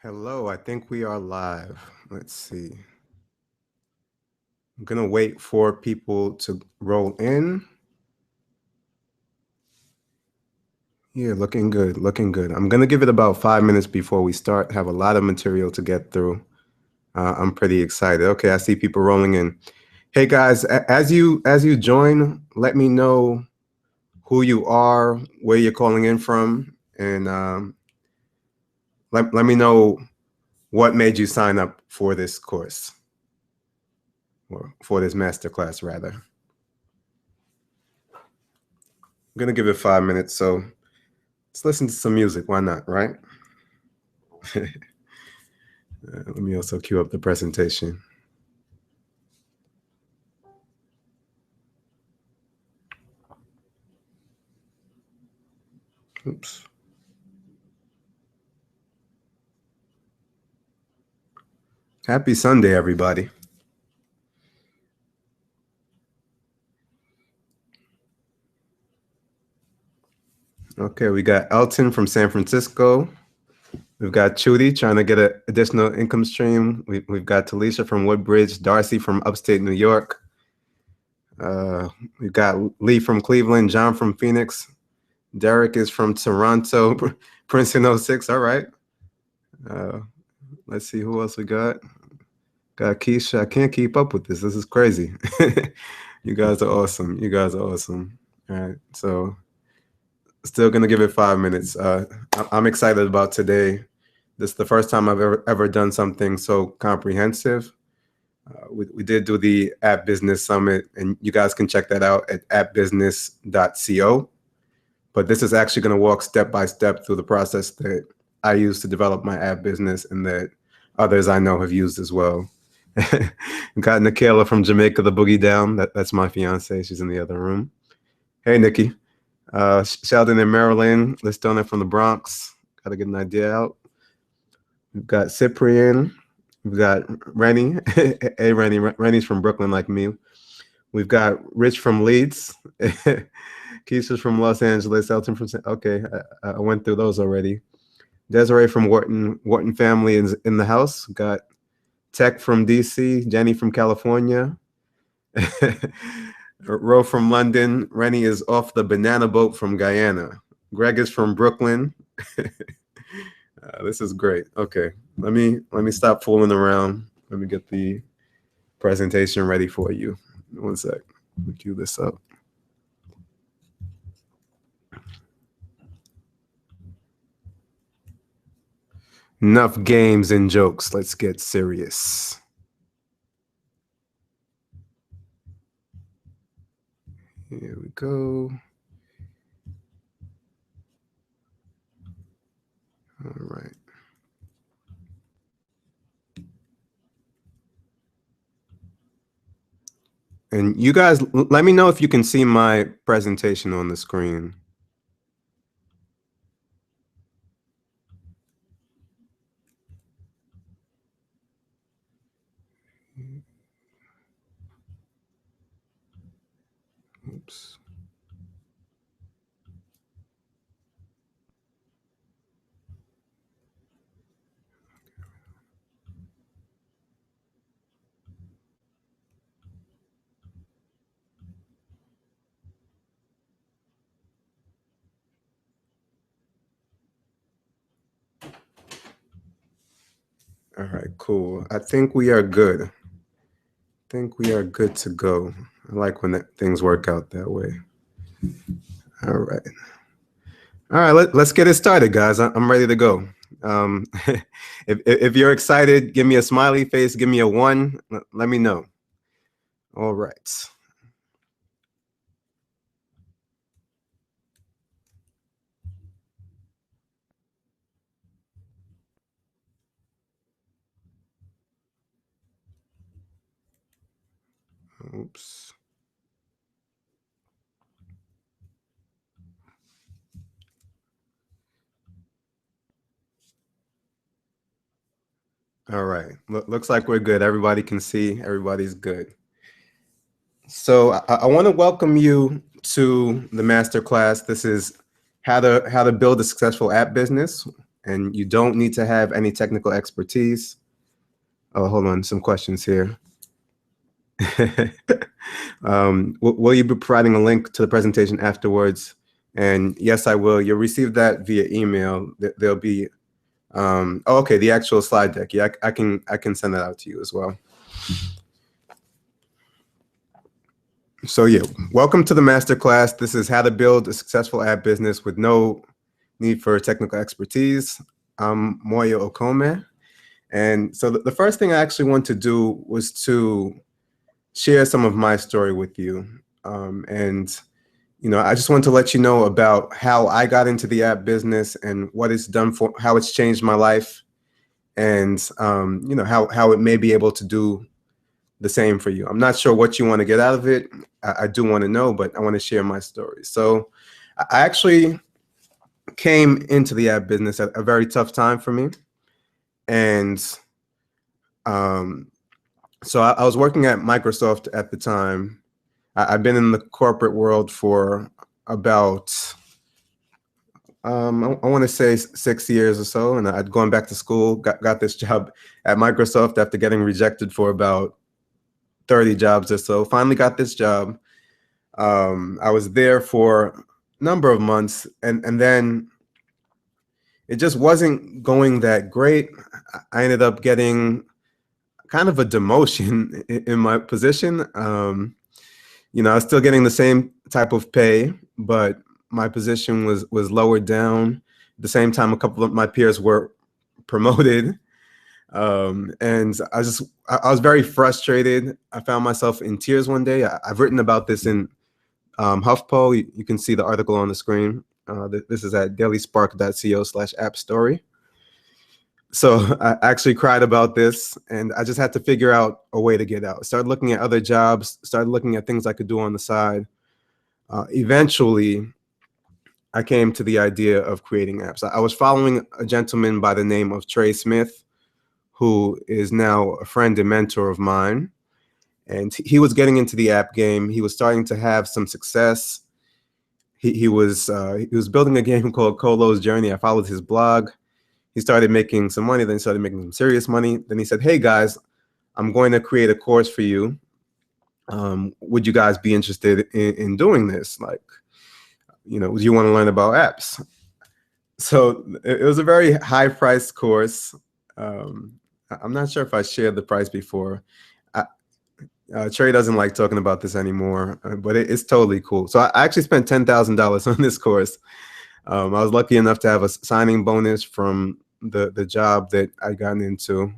Hello, I think we are live. Let's see. I'm going to wait for people to roll in. Yeah, looking good, looking good. I'm going to give it about 5 minutes before we start. Have a lot of material to get through. I'm pretty excited. Okay, I see people rolling in. Hey guys, as you join, let me know who you are, where you're calling in from, and let me know what made you sign up for this course or for this masterclass rather. I'm gonna give it 5 minutes, so let's listen to some music. Why not, right? Let me also cue up the presentation. Oops. Happy Sunday, everybody. Okay, we got Elton from San Francisco. We've got Chudy trying to get an additional income stream. We've got Talisha from Woodbridge, Darcy from upstate New York. We've got Lee from Cleveland, John from Phoenix. Derek is from Toronto, Princeton 06. All right. Uh, let's see who else we got. Got Keisha. I can't keep up with this. This is crazy. You guys are awesome. You guys are awesome. All right. So still gonna give it 5 minutes. I'm excited about today. This is the first time I've ever done something so comprehensive. We did do the App Business Summit, and you guys can check that out at appbusiness.co. But this is actually going to walk step by step through the process that I use to develop my app business and that others I know have used as well. Got Nikayla from Jamaica, the Boogie Down. That's my fiance. She's in the other room. Hey, Nikki. Sheldon in Maryland. Listona from the Bronx. Got to get an idea out. We've got Cyprian. We've got Rennie. Hey, Rennie. Rennie's from Brooklyn, like me. We've got Rich from Leeds. Keisha's from Los Angeles. Elton from... Okay, I went through those already. Desiree from Wharton family is in the house. Got Tech from DC. Jenny from California. Ro from London. Rennie is off the banana boat from Guyana. Greg is from Brooklyn. This is great. Okay, let me stop fooling around. Let me get the presentation ready for you. One sec. Let me cue this up. Enough games and jokes. Let's get serious. Here we go. All right. And you guys, let me know if you can see my presentation on the screen. Oops. All right, cool. I think we are good. I think we are good to go. I like when things work out that way. All right. All right, let's get it started, guys. I'm ready to go. If you're excited, give me a smiley face. Give me a 1. Let me know. All right. Oops. All right. Looks like we're good. Everybody can see. Everybody's good. So I want to welcome you to the masterclass. This is how to build a successful app business, and you don't need to have any technical expertise. Oh, hold on, some questions here. Will you be providing a link to the presentation afterwards? And yes, I will. You'll receive that via email. There'll be, oh, okay, the actual slide deck. Yeah, I can send that out to you as well. So yeah, welcome to the masterclass. This is how to build a successful app business with no need for technical expertise. I'm Moyo Okome. And so the first thing I actually want to do was to share some of my story with you. And I just want to let you know about how I got into the app business and what it's done for, how it's changed my life, and how it may be able to do the same for you. I'm not sure what you want to get out of it. I do want to know, but I want to share my story. So I actually came into the app business at a very tough time for me. And so I was working at Microsoft at the time. I've been in the corporate world for about, I want to say 6 years or so. And I'd gone back to school, got this job at Microsoft after getting rejected for about 30 jobs or so. Finally got this job. I was there for a number of months, and then it just wasn't going that great. I ended up getting kind of a demotion in my position. I was still getting the same type of pay, but my position was lowered down. At the same time, a couple of my peers were promoted. And I was very frustrated. I found myself in tears one day. I've written about this in HuffPo. You can see the article on the screen. This is at dailyspark.co/app story. So I actually cried about this, and I just had to figure out a way to get out. Started looking at other jobs, started looking at things I could do on the side. Eventually, I came to the idea of creating apps. I was following a gentleman by the name of Trey Smith, who is now a friend and mentor of mine. And he was getting into the app game. He was starting to have some success. He was building a game called Colo's Journey. I followed his blog. He started making some money, then he started making some serious money. Then he said, "Hey guys, I'm going to create a course for you. Would you guys be interested in doing this? Like, do you want to learn about apps?" So it was a very high priced course. I'm not sure if I shared the price before. Trey doesn't like talking about this anymore, but it's totally cool. So I actually spent $10,000 on this course. I was lucky enough to have a signing bonus from the job that I'd gotten into.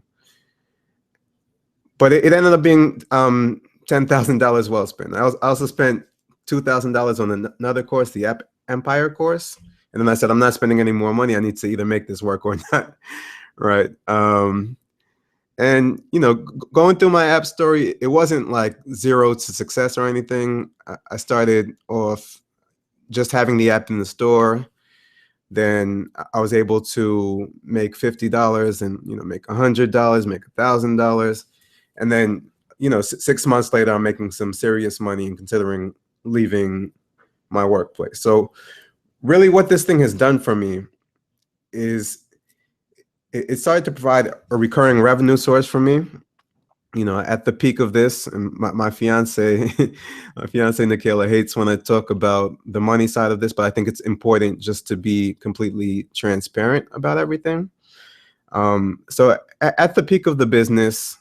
But it ended up being $10,000 well spent. I also spent $2,000 on another course, the App Empire course. And then I said, I'm not spending any more money. I need to either make this work or not. Right. And, going through my app story, it wasn't like zero to success or anything. I started off just having the app in the store. Then I was able to make $50 and, make $100, make $1,000. And then, 6 months later, I'm making some serious money and considering leaving my workplace. So really what this thing has done for me is it started to provide a recurring revenue source for me. At the peak of this, and my fiance, my fiance Nikayla hates when I talk about the money side of this, but I think it's important just to be completely transparent about everything. So at the peak of the business,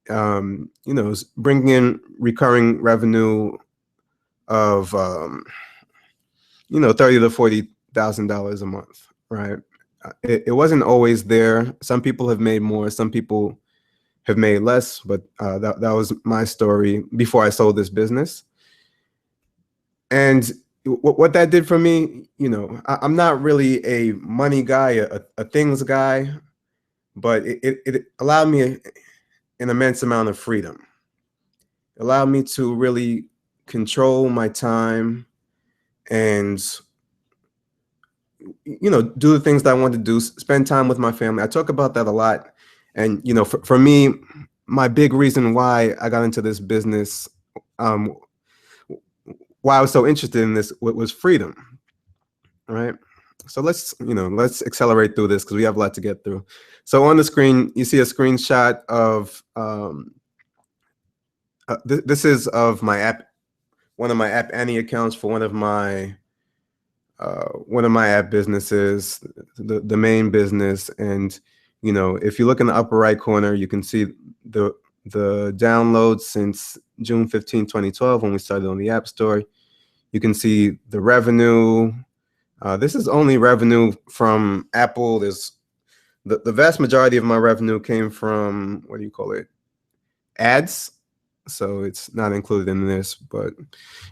it's bringing in recurring revenue of $30,000 to $40,000 a month, right? It wasn't always there. Some people have made more. Some people have made less, but that was my story before I sold this business. And what that did for me, I'm not really a money guy, a things guy, but it allowed me an immense amount of freedom. It allowed me to really control my time and do the things that I want to do, spend time with my family. I talk about that a lot. And, for me, my big reason why I got into this business, why I was so interested in this was freedom, right? So let's accelerate through this because we have a lot to get through. So on the screen, you see a screenshot of this is of my app, one of my App Annie accounts for one of my app businesses, the main business. And if you look in the upper right corner, you can see the downloads since June 15, 2012, when we started on the App Store. You can see the revenue. This is only revenue from Apple. There's the vast majority of my revenue came from, what do you call it, ads. So it's not included in this, but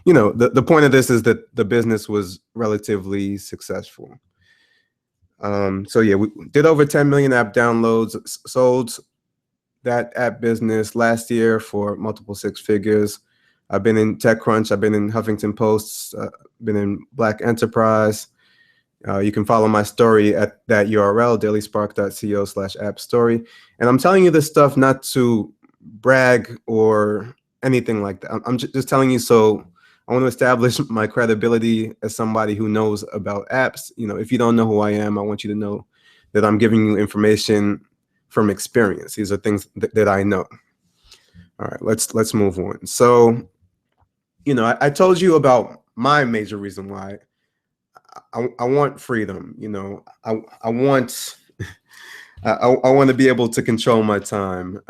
the point of this is that the business was relatively successful. So yeah, we did over 10 million app downloads, sold that app business last year for multiple six figures. I've been in TechCrunch, I've been in Huffington Post, been in Black Enterprise. You can follow my story at that URL, dailyspark.co/app story. And I'm telling you this stuff not to brag or anything like that. I'm just telling you, so I want to establish my credibility as somebody who knows about apps. If you don't know who I am, I want you to know that I'm giving you information from experience. These are things that I know. All right, let's move on. So, I told you about my major reason why I want freedom. I want I want to be able to control my time.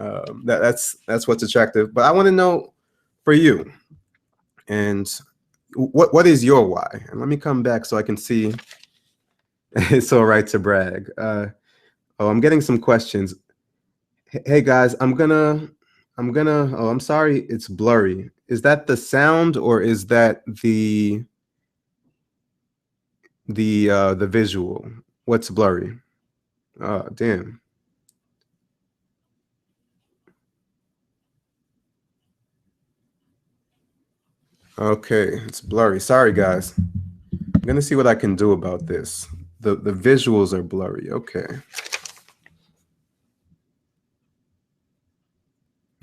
That's what's attractive. But I want to know for you, and what is your why? And let me come back so I can see. It's all right to brag. I'm getting some questions. Hey guys, I'm gonna. Oh, I'm sorry, it's blurry. Is that the sound or is that the visual? What's blurry? Oh, damn. Okay, it's blurry. Sorry, guys. I'm gonna see what I can do about this. The visuals are blurry. Okay.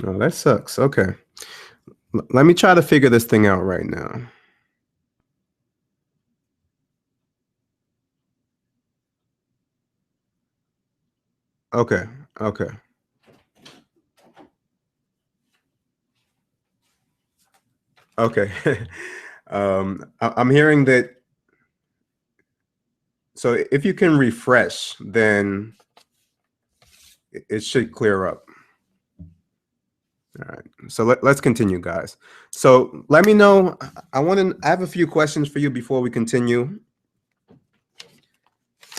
Oh, that sucks. Okay. Let me try to figure this thing out right now. Okay. Okay. Okay. I'm hearing that. So if you can refresh, then it should clear up. All right. So let's continue, guys. So let me know. I have a few questions for you before we continue.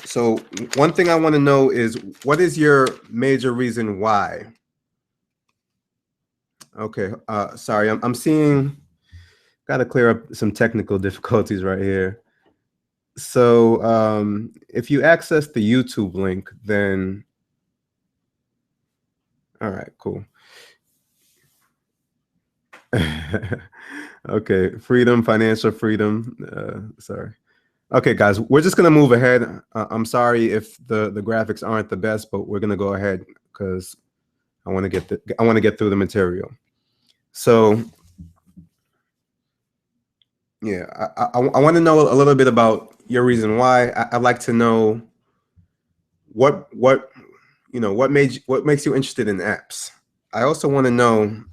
So one thing I want to know is, what is your major reason why? Okay. Sorry, I'm seeing. Got to clear up some technical difficulties right here. So if you access the YouTube link, then all right, cool. Okay, freedom, financial freedom. Sorry. Okay, guys, we're just gonna move ahead. I'm sorry if the graphics aren't the best, but we're gonna go ahead because I want to get through the material. So yeah, I want to know a little bit about your reason why. I'd like to know what what makes you interested in apps. I also want to know,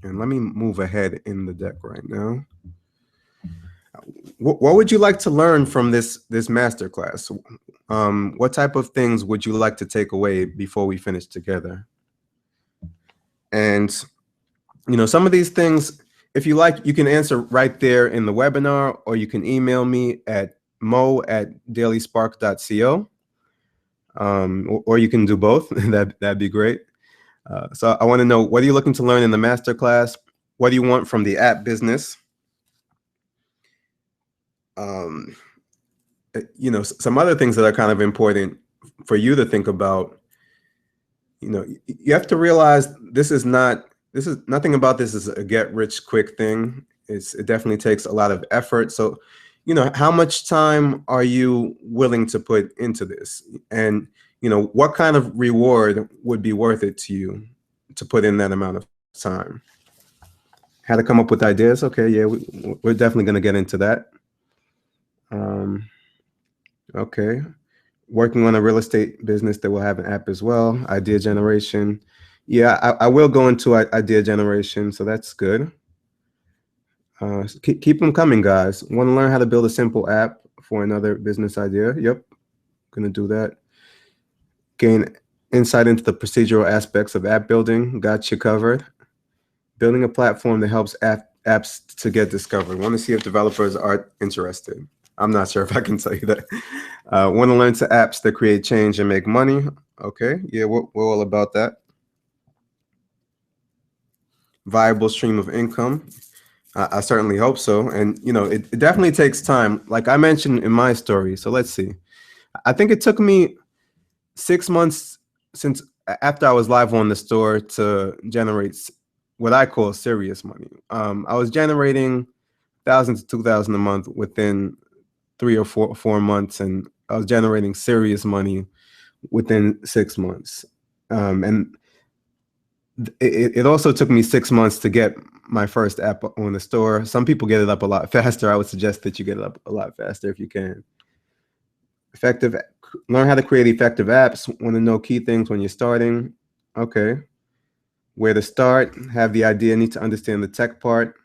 and let me move ahead in the deck right now. What would you like to learn from this masterclass? What type of things would you like to take away before we finish together? And some of these things, if you like, you can answer right there in the webinar, or you can email me at mo@dailyspark.co, or you can do both. That'd be great. So I want to know, what are you looking to learn in the masterclass? What do you want from the app business? Some other things that are kind of important for you to think about. You have to realize this is nothing about this is a get rich quick thing. It definitely takes a lot of effort. So, how much time are you willing to put into this? And, what kind of reward would be worth it to you to put in that amount of time? How to come up with ideas? Okay, yeah, we're definitely going to get into that. Okay. Working on a real estate business that will have an app as well. Idea generation. Yeah, I will go into idea generation, so that's good. Keep them coming, guys. Want to learn how to build a simple app for another business idea? Yep, gonna do that. Gain insight into the procedural aspects of app building. Got you covered. Building a platform that helps apps to get discovered. Want to see if developers are interested. I'm not sure if I can tell you that. Want to learn to apps that create change and make money. Okay, yeah, we're all about that. Viable stream of income. I certainly hope so. And, it definitely takes time. Like I mentioned in my story. So let's see. I think it took me 6 months since after I was live on the store to generate what I call serious money. I was generating 1,000 to 2,000 a month within 3 or 4 months, and I was generating serious money within 6 months. And it also took me 6 months to get my first app on the store. Some people get it up a lot faster. I would suggest that you get it up a lot faster if you can. Effective, learn how to create effective apps. Want to know key things when you're starting. Okay. Where to start, have the idea, need to understand the tech part.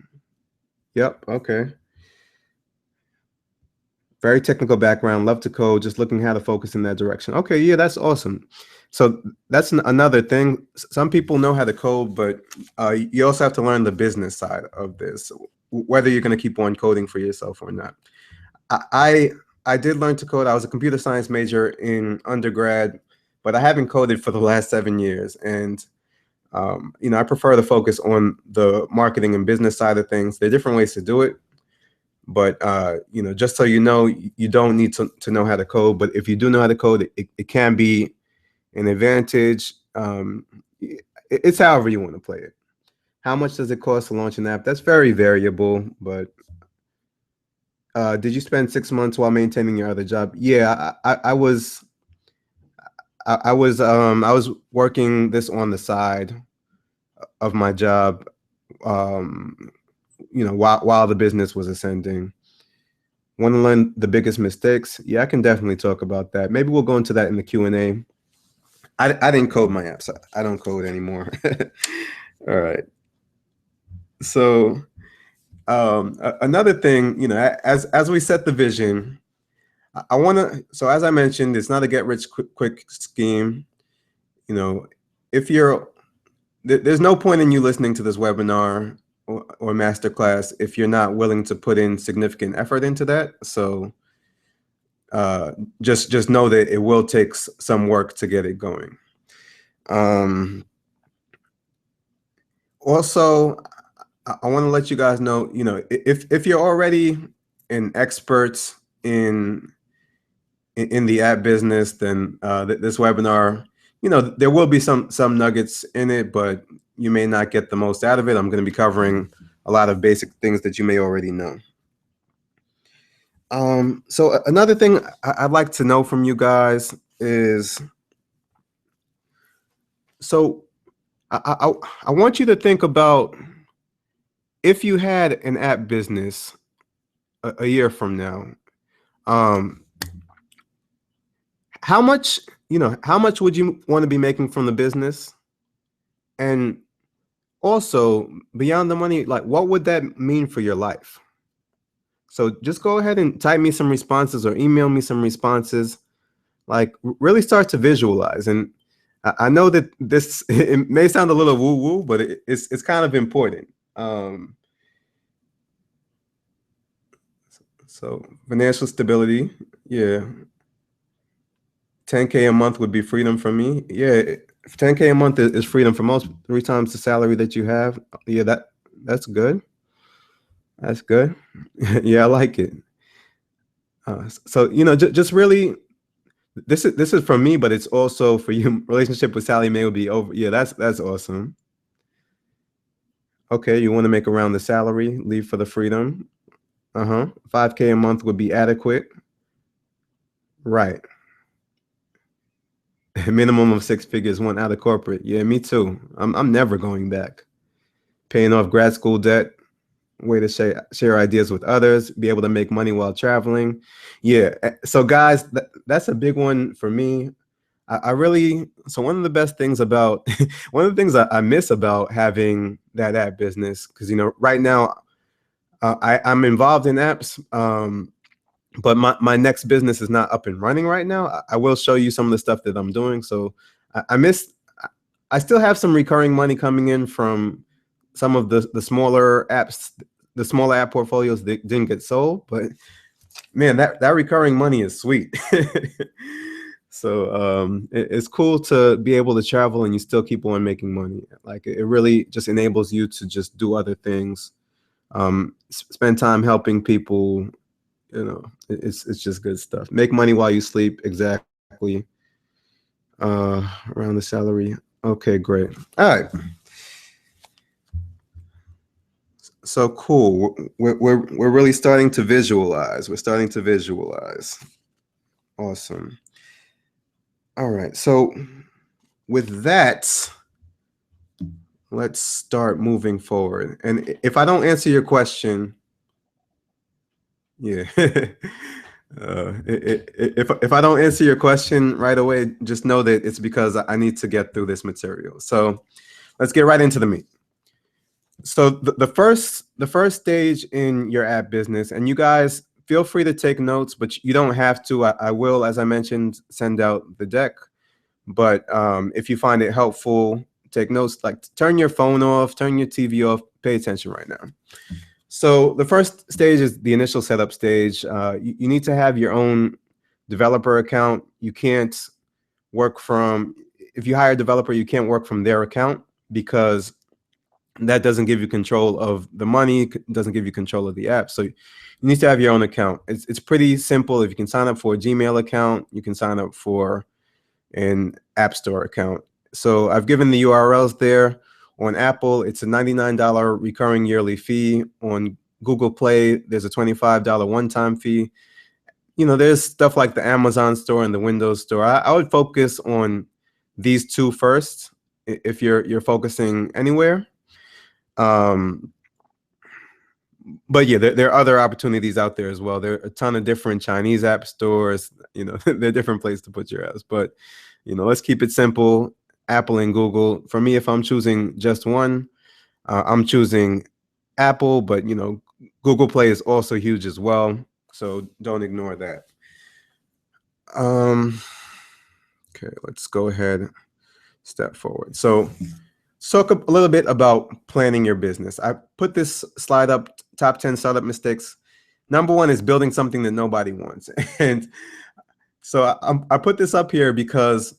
Yep. Okay. Very technical background, love to code, just looking how to focus in that direction. Okay, yeah, that's awesome. So that's another thing. Some people know how to code, but you also have to learn the business side of this, whether you're going to keep on coding for yourself or not. I, I I did learn to code. I was a computer science major in undergrad, but I haven't coded for the last 7 years. And I prefer to focus on the marketing and business side of things. There are different ways to do it. But just so you know, you don't need to know how to code. But if you do know how to code, it can be an advantage. It's however you want to play it. How much does it cost to launch an app? That's very variable. But did you spend 6 months while maintaining your other job? Yeah, I was working this on the side of my job. While the business was ascending. Want to learn the biggest mistakes? Yeah, I can definitely talk about that. Maybe we'll go into that in the Q&A. I didn't code my apps. I don't code anymore. All right. So another thing, as we set the vision, I want to. So as I mentioned, it's not a get rich quick scheme. If you're there's no point in you listening to this webinar or masterclass if you're not willing to put in significant effort into that. So just know that it will take some work to get it going. Also, I want to let you guys know, if you're already an expert in the app business, then this webinar, there will be some nuggets in it, but you may not get the most out of it. I'm going to be covering a lot of basic things that you may already know. So another thing I'd like to know from you guys is, so I want you to think about if you had an app business a year from now, how much would you want to be making from the business? And also beyond the money, like what would that mean for your life? So just go ahead and type me some responses or email me some responses. Like really start to visualize. And I know that this it may sound a little woo-woo, but it's kind of important. So financial stability, yeah. 10K a month would be freedom for me. Yeah, 10K a month is freedom for most. 3 times the salary that you have. Yeah, that's good. That's good. Yeah, I like it. So just really, this is for me, but it's also for you. Relationship with Sally Mae will be over. Yeah, that's awesome. Okay, you want to make around the salary, leave for the freedom. 5K a month would be adequate. Right. Minimum of 6 figures, one out of corporate. Yeah, me too. I'm never going back. Paying off grad school debt. way to share ideas with others, be able to make money while traveling. Yeah. So guys, that's a big one for me. I really, so one of the best things about one of the things I miss about having that app business, because right now I'm involved in apps, but my next business is not up and running right now. I will show you some of the stuff that I'm doing. So I miss, I still have some recurring money coming in from some of the smaller apps, the smaller app portfolios that didn't get sold, but man, that recurring money is sweet. So it's cool to be able to travel and you still keep on making money. Like it really just enables you to just do other things, spend time helping people. It's just good stuff. Make money while you sleep. Exactly. Around the salary. Okay, great. All right. So cool. We're really starting to visualize. We're starting to visualize. Awesome. All right. So with that, let's start moving forward. And if I don't answer your question, yeah. If I don't answer your question right away, just know that it's because I need to get through this material. So let's get right into the meat. So the first stage in your app business, and you guys feel free to take notes, but you don't have to. I will, as I mentioned, send out the deck. But if you find it helpful, take notes. Like turn your phone off, turn your TV off, pay attention right now. So the first stage is the initial setup stage. You need to have your own developer account. You can't work from, if you hire a developer, you can't work from their account because that doesn't give you control of the money, doesn't give you control of the app. So you need to have your own account. It's pretty simple. If you can sign up for a Gmail account, you can sign up for an App Store account. So I've given the URLs there. On Apple, it's a $99 recurring yearly fee. On Google Play, there's a $25 one-time fee. There's stuff like the Amazon store and the Windows store. I would focus on these two first if you're focusing anywhere. But yeah, there are other opportunities out there as well. There are a ton of different Chinese app stores. They're different places to put your apps. But let's keep it simple. Apple and Google. For me, if I'm choosing just one, I'm choosing Apple. But Google Play is also huge as well. So don't ignore that. Okay, let's go ahead, step forward. So talk a little bit about planning your business. I put this slide up, top 10 startup mistakes. Number one is building something that nobody wants. And so I put this up here because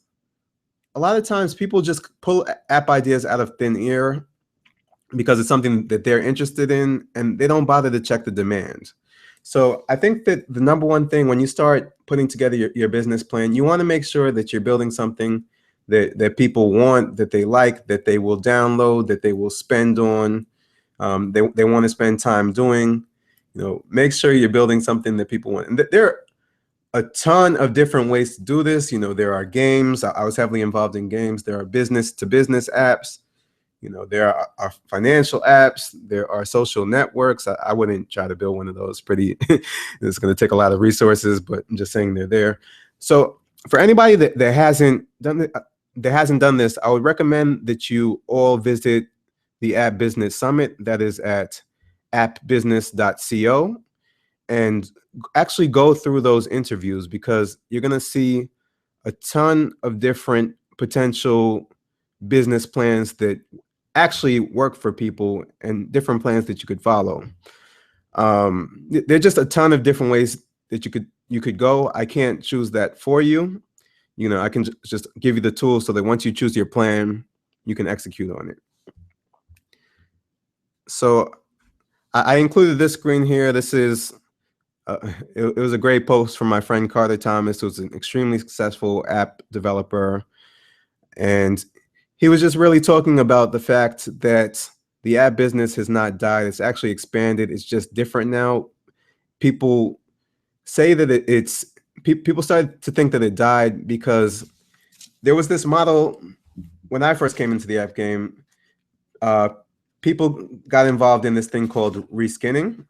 a lot of times people just pull app ideas out of thin air because it's something that they're interested in and they don't bother to check the demand. So I think that the number one thing when you start putting together your business plan, you want to make sure that you're building something that people want, that they like, that they will download, that they will spend on, they want to spend time doing. Make sure you're building something that people want. And there are a ton of different ways to do this. There are games. I was heavily involved in games. There are business to business apps. There are financial apps. There are social networks. I wouldn't try to build one of those. It's going to take a lot of resources, but I'm just saying they're there. So for anybody that hasn't done this, I would recommend that you all visit the App Business Summit. That is at appbusiness.co, and actually go through those interviews because you're going to see a ton of different potential business plans that actually work for people and different plans that you could follow. There are just a ton of different ways that you could go. I can't choose that for you. I can just give you the tools so that once you choose your plan, you can execute on it. So I included this screen here. This is, it was a great post from my friend Carter Thomas, who's an extremely successful app developer. And he was just really talking about the fact that the app business has not died. It's actually expanded. It's just different now. People say that people started to think that it died because there was this model when I first came into the app game. people got involved in this thing called reskinning.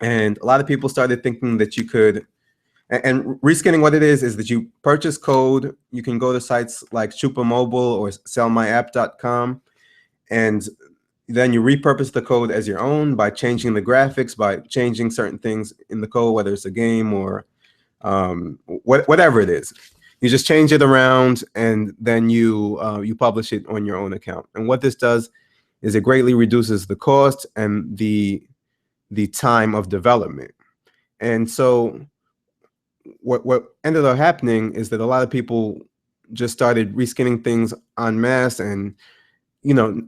And a lot of people started thinking that you could, and reskinning, what it is that you purchase code. You can go to sites like Chupa Mobile or sellmyapp.com, and then you repurpose the code as your own by changing the graphics, by changing certain things in the code, whether it's a game or whatever it is. You just change it around, and then you publish it on your own account. And what this does is it greatly reduces the cost and the time of development. And so what ended up happening is that a lot of people just started reskinning things en masse, and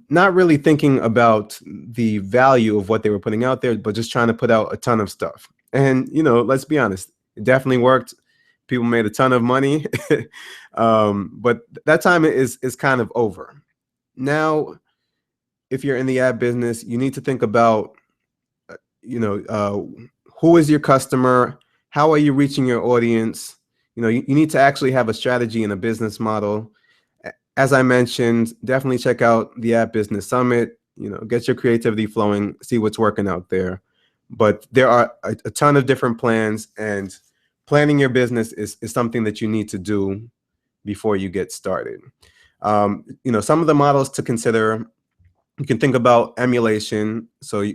not really thinking about the value of what they were putting out there, but just trying to put out a ton of stuff. And let's be honest, it definitely worked. People made a ton of money. But that time is kind of over. Now, if you're in the ad business, you need to think about who is your customer? How are you reaching your audience? You need to actually have a strategy and a business model. As I mentioned, definitely check out the App Business Summit. Get your creativity flowing, see what's working out there. But there are a ton of different plans, and planning your business is something that you need to do before you get started. Some of the models to consider, you can think about emulation. So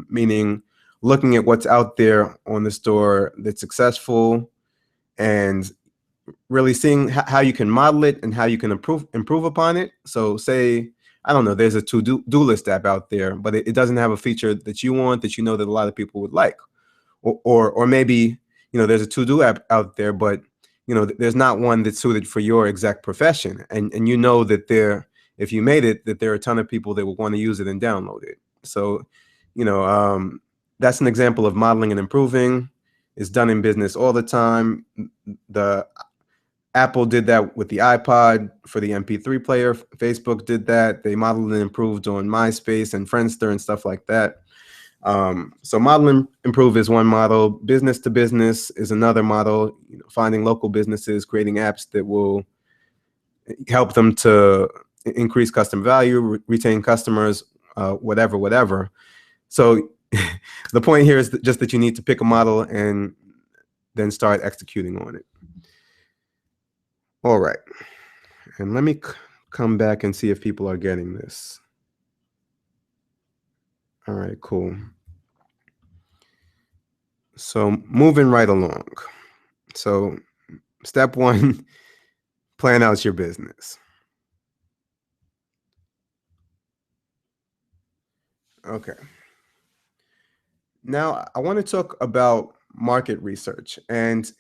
meaning looking at what's out there on the store that's successful, and really seeing how you can model it and how you can improve upon it. So say, I don't know, there's a to-do list app out there, but it doesn't have a feature that you want, that that a lot of people would like. Or maybe, there's a to-do app out there, but there's not one that's suited for your exact profession. And that if you made it, that there are a ton of people that will want to use it and download it. So, that's an example of modeling and improving. It's done in business all the time. The Apple did that with the iPod for the MP3 player. Facebook did that. They modeled and improved on MySpace and Friendster and stuff like that. So model and improve is one model. Business to business is another model. Finding local businesses, creating apps that will help them to increase customer value, retain customers, whatever. So the point here is just that you need to pick a model and then start executing on it. All right. And let me come back and see if people are getting this. All right, cool. So moving right along. So step one, plan out your business. Okay. Now I want to talk about market research. And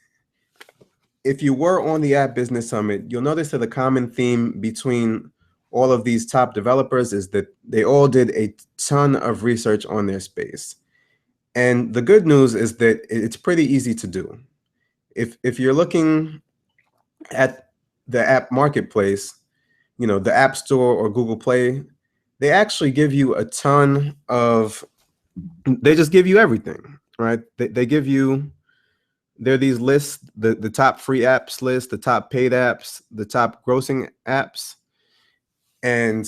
if you were on the App Business Summit, you'll notice that the common theme between all of these top developers is that they all did a ton of research on their space. And the good news is that it's pretty easy to do. If you're looking at the app marketplace, the App Store or Google Play, they actually give you a ton of, they just give you everything, right? They give you, there are these lists, the top free apps list, the top paid apps, the top grossing apps. And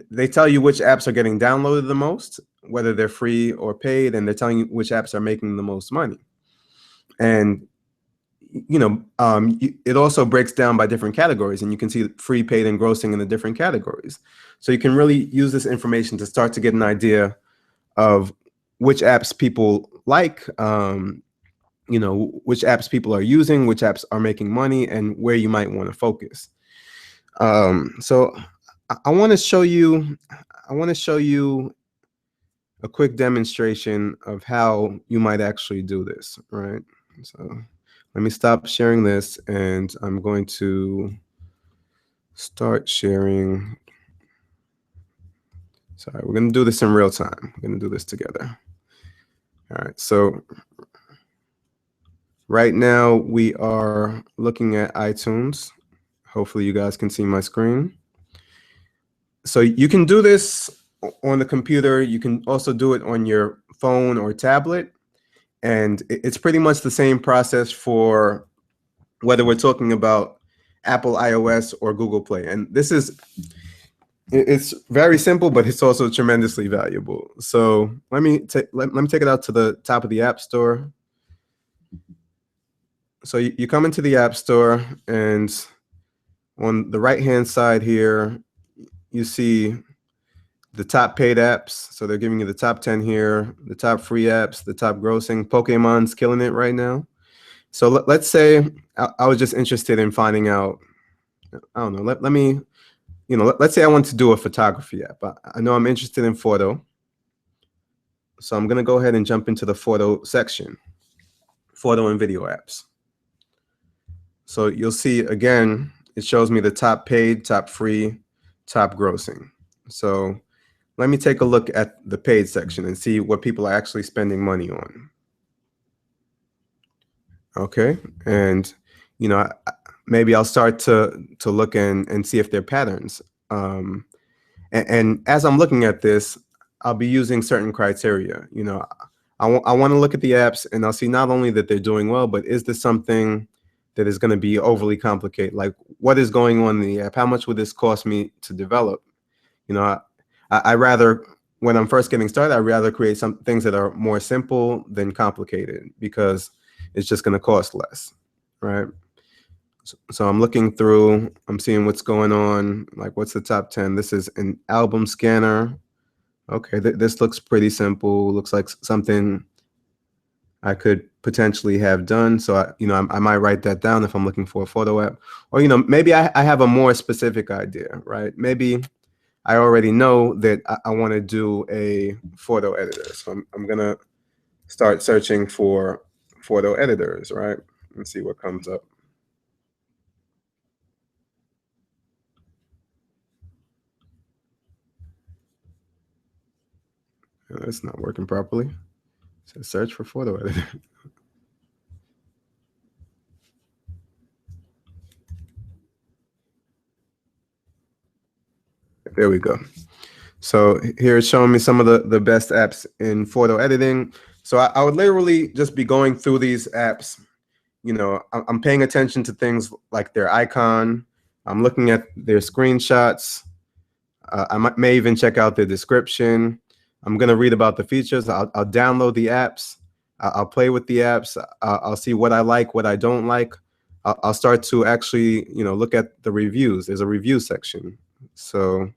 they tell you which apps are getting downloaded the most, whether they're free or paid, and they're telling you which apps are making the most money. And it also breaks down by different categories, and you can see free, paid, and grossing in the different categories. So you can really use this information to start to get an idea of which apps people like, which apps people are using, which apps are making money, and where you might want to focus. So I want to show you a quick demonstration of how you might actually do this, right? So let me stop sharing this, and I'm going to start sharing. Sorry, we're going to do this in real time. We're going to do this together. All right, so right now we are looking at iTunes. Hopefully you guys can see my screen. So you can do this on the computer. You can also do it on your phone or tablet. And it's pretty much the same process for whether we're talking about Apple iOS or Google Play. And this is It's very simple, but it's also tremendously valuable. So let me take it out to the top of the App Store. So you come into the App Store, and on the right hand side here, you see the top paid apps. So they're giving you the top 10 here, the top free apps, the top grossing. Pokemon's killing it right now. So let's say I was just interested in finding out, I don't know, let me, let's say I want to do a photography app. I know I'm interested in photo. So I'm going to go ahead and jump into the photo section, photo and video apps. So you'll see, again, it shows me the top paid, top free, top grossing. So let me take a look at the paid section and see what people are actually spending money on. Okay. And, maybe I'll start to look and see if there are patterns. And as I'm looking at this, I'll be using certain criteria. I want to look at the apps, and I'll see not only that they're doing well, but is this something that is going to be overly complicated? Like, what is going on in the app? How much would this cost me to develop? I rather, when I'm first getting started, I rather create some things that are more simple than complicated, because it's just going to cost less, right? So I'm looking through, I'm seeing what's going on, like what's the top 10. This is an album scanner. Okay, this looks pretty simple. Looks like something I could potentially have done. So I might write that down if I'm looking for a photo app. Or maybe I have a more specific idea, right? Maybe I already know that I want to do a photo editor. So I'm gonna start searching for photo editors, right? And see what comes up. It's not working properly. So search for photo editor. There we go. So here it's showing me some of the best apps in photo editing. So I would literally just be going through these apps. I'm paying attention to things like their icon. I'm looking at their screenshots. I may even check out their description. I'm going to read about the features. I'll download the apps. I'll play with the apps. I'll see what I like, what I don't like. I'll start to actually, look at the reviews. There's a review section. So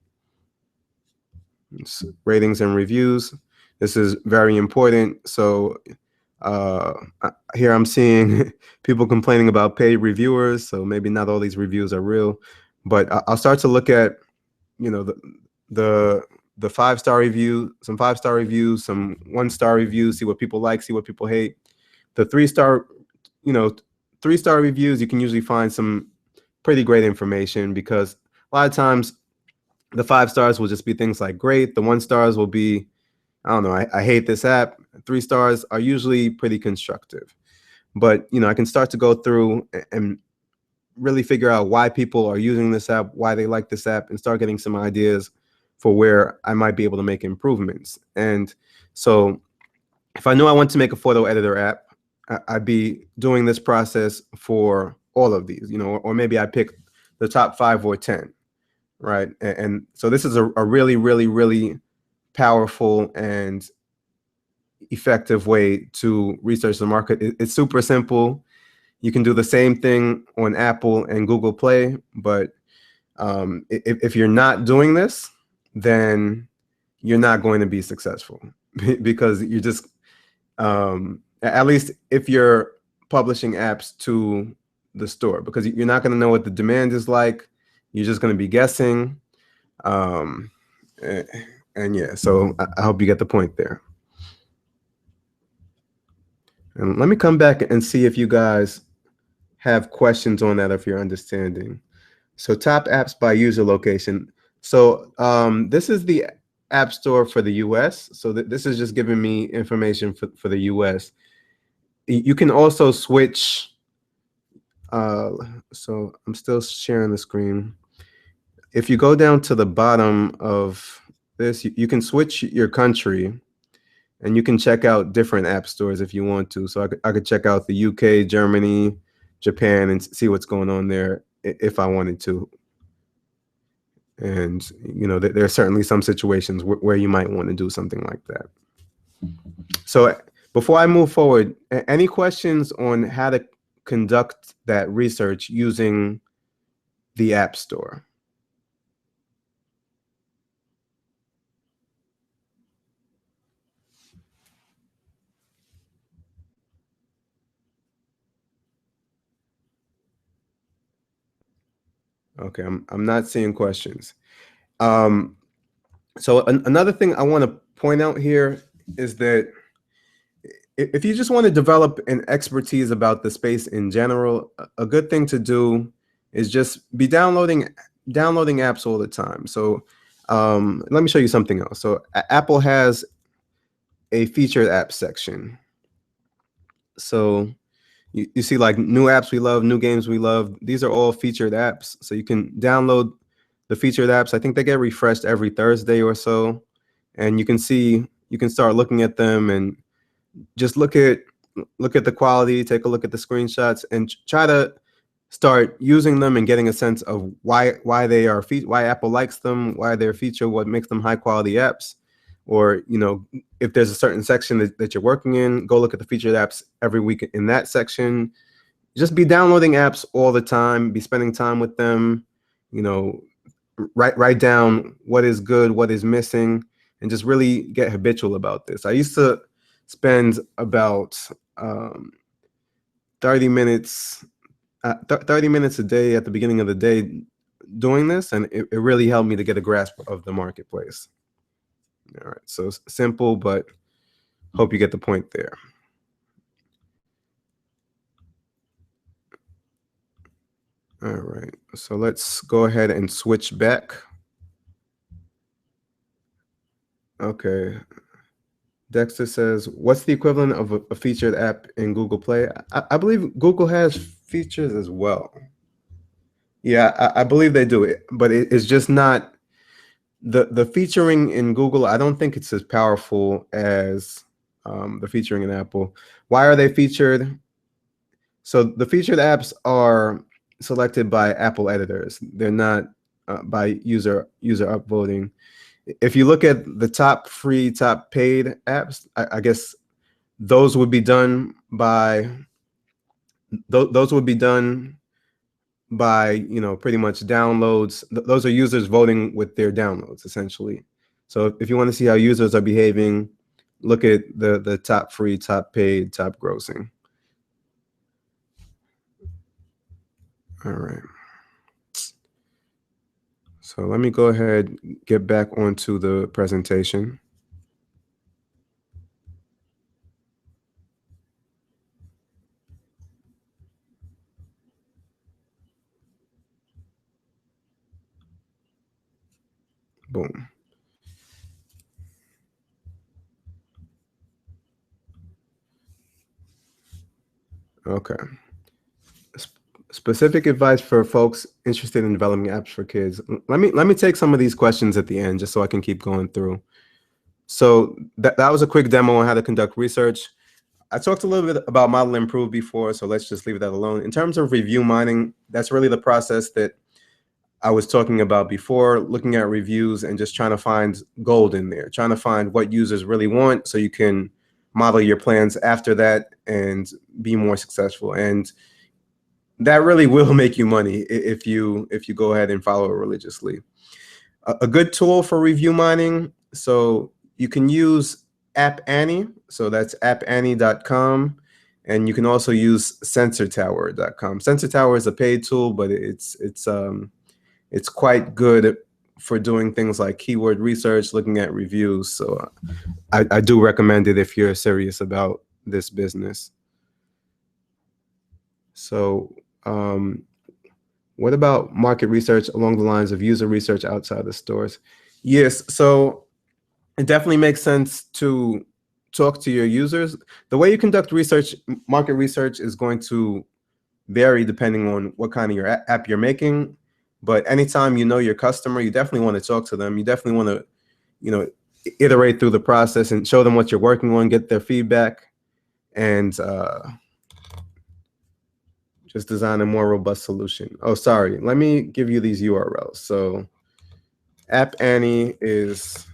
ratings and reviews. This is very important. So here I'm seeing people complaining about paid reviewers. So maybe not all these reviews are real, but I'll start to look at, the 5-star review, some 5-star reviews, some 1-star reviews, see what people like, see what people hate. The 3-star, 3-star reviews, you can usually find some pretty great information, because a lot of times the 5 stars will just be things like great. The 1 stars will be, I don't know, I hate this app. 3 stars are usually pretty constructive. But, I can start to go through and really figure out why people are using this app, why they like this app, and start getting some ideas for where I might be able to make improvements. And so if I knew I want to make a photo editor app, I'd be doing this process for all of these, or maybe I pick the top 5 or 10, right? And so this is a really, really, really powerful and effective way to research the market. It's super simple. You can do the same thing on Apple and Google Play, but if you're not doing this, then you're not going to be successful, because you're just, at least if you're publishing apps to the store, because you're not going to know what the demand is like. You're just going to be guessing. And yeah, so I hope you get the point there. And let me come back and see if you guys have questions on that, if you're understanding. So top apps by user location. So this is the App Store for the US. So this is just giving me information for the US. You can also switch. So I'm still sharing the screen. If you go down to the bottom of this, you can switch your country, and you can check out different app stores if you want to. So I could check out the UK, Germany, Japan, and see what's going on there if I wanted to. And there are certainly some situations where you might want to do something like that. So before I move forward, any questions on how to conduct that research using the App Store? Okay, I'm not seeing questions. So another thing I want to point out here is that if you just want to develop an expertise about the space in general, a good thing to do is just be downloading apps all the time. So let me show you something else. So Apple has a featured app section. So you see like new apps we love, new games we love. These are all featured apps. So you can download the featured apps. I think they get refreshed every Thursday or so. And you can start looking at them and just look at the quality, take a look at the screenshots, and try to start using them and getting a sense of why they are why Apple likes them, why they're featured, what makes them high quality apps. Or if there's a certain section that you're working in, go look at the featured apps every week in that section. Just be downloading apps all the time, be spending time with them, write down what is good, what is missing, and just really get habitual about this. I used to spend about 30 minutes 30 minutes a day at the beginning of the day doing this, and it really helped me to get a grasp of the marketplace. All right, so simple, but hope you get the point there. All right, so let's go ahead and switch back. Okay. Dexter says, what's the equivalent of a featured app in Google Play? I believe Google has features as well. Yeah, I believe they do it, but it's just not the featuring in Google. I don't think it's as powerful as the featuring in Apple. Why are they featured? So the featured apps are selected by Apple editors. They're not by user upvoting. If you look at the top free, top paid apps, I guess those would be done by pretty much downloads. Those are users voting with their downloads essentially. So if you want to see how users are behaving, look at the top free, top paid, top grossing. All right. So let me go ahead, get back onto the presentation. Boom. Okay. Specific advice for folks interested in developing apps for kids. Let me take some of these questions at the end just so I can keep going through. So that was a quick demo on how to conduct research. I talked a little bit about model improve before, so let's just leave that alone. In terms of review mining, that's really the process that I was talking about before, looking at reviews and just trying to find gold in there, trying to find what users really want so you can model your plans after that and be more successful. And that really will make you money if you go ahead and follow it religiously. A good tool for review mining, so you can use App Annie, so that's appannie.com, and you can also use sensortower.com. Sensor Tower is a paid tool, but it's quite good for doing things like keyword research, looking at reviews. So I do recommend it if you're serious about this business. So what about market research along the lines of user research outside the stores? Yes, so it definitely makes sense to talk to your users. The way you conduct research, market research, is going to vary depending on what kind of app you're making. But anytime you know your customer, you definitely want to talk to them. You definitely want to, iterate through the process and show them what you're working on, get their feedback, and just design a more robust solution. Oh, sorry. Let me give you these URLs. So App Annie is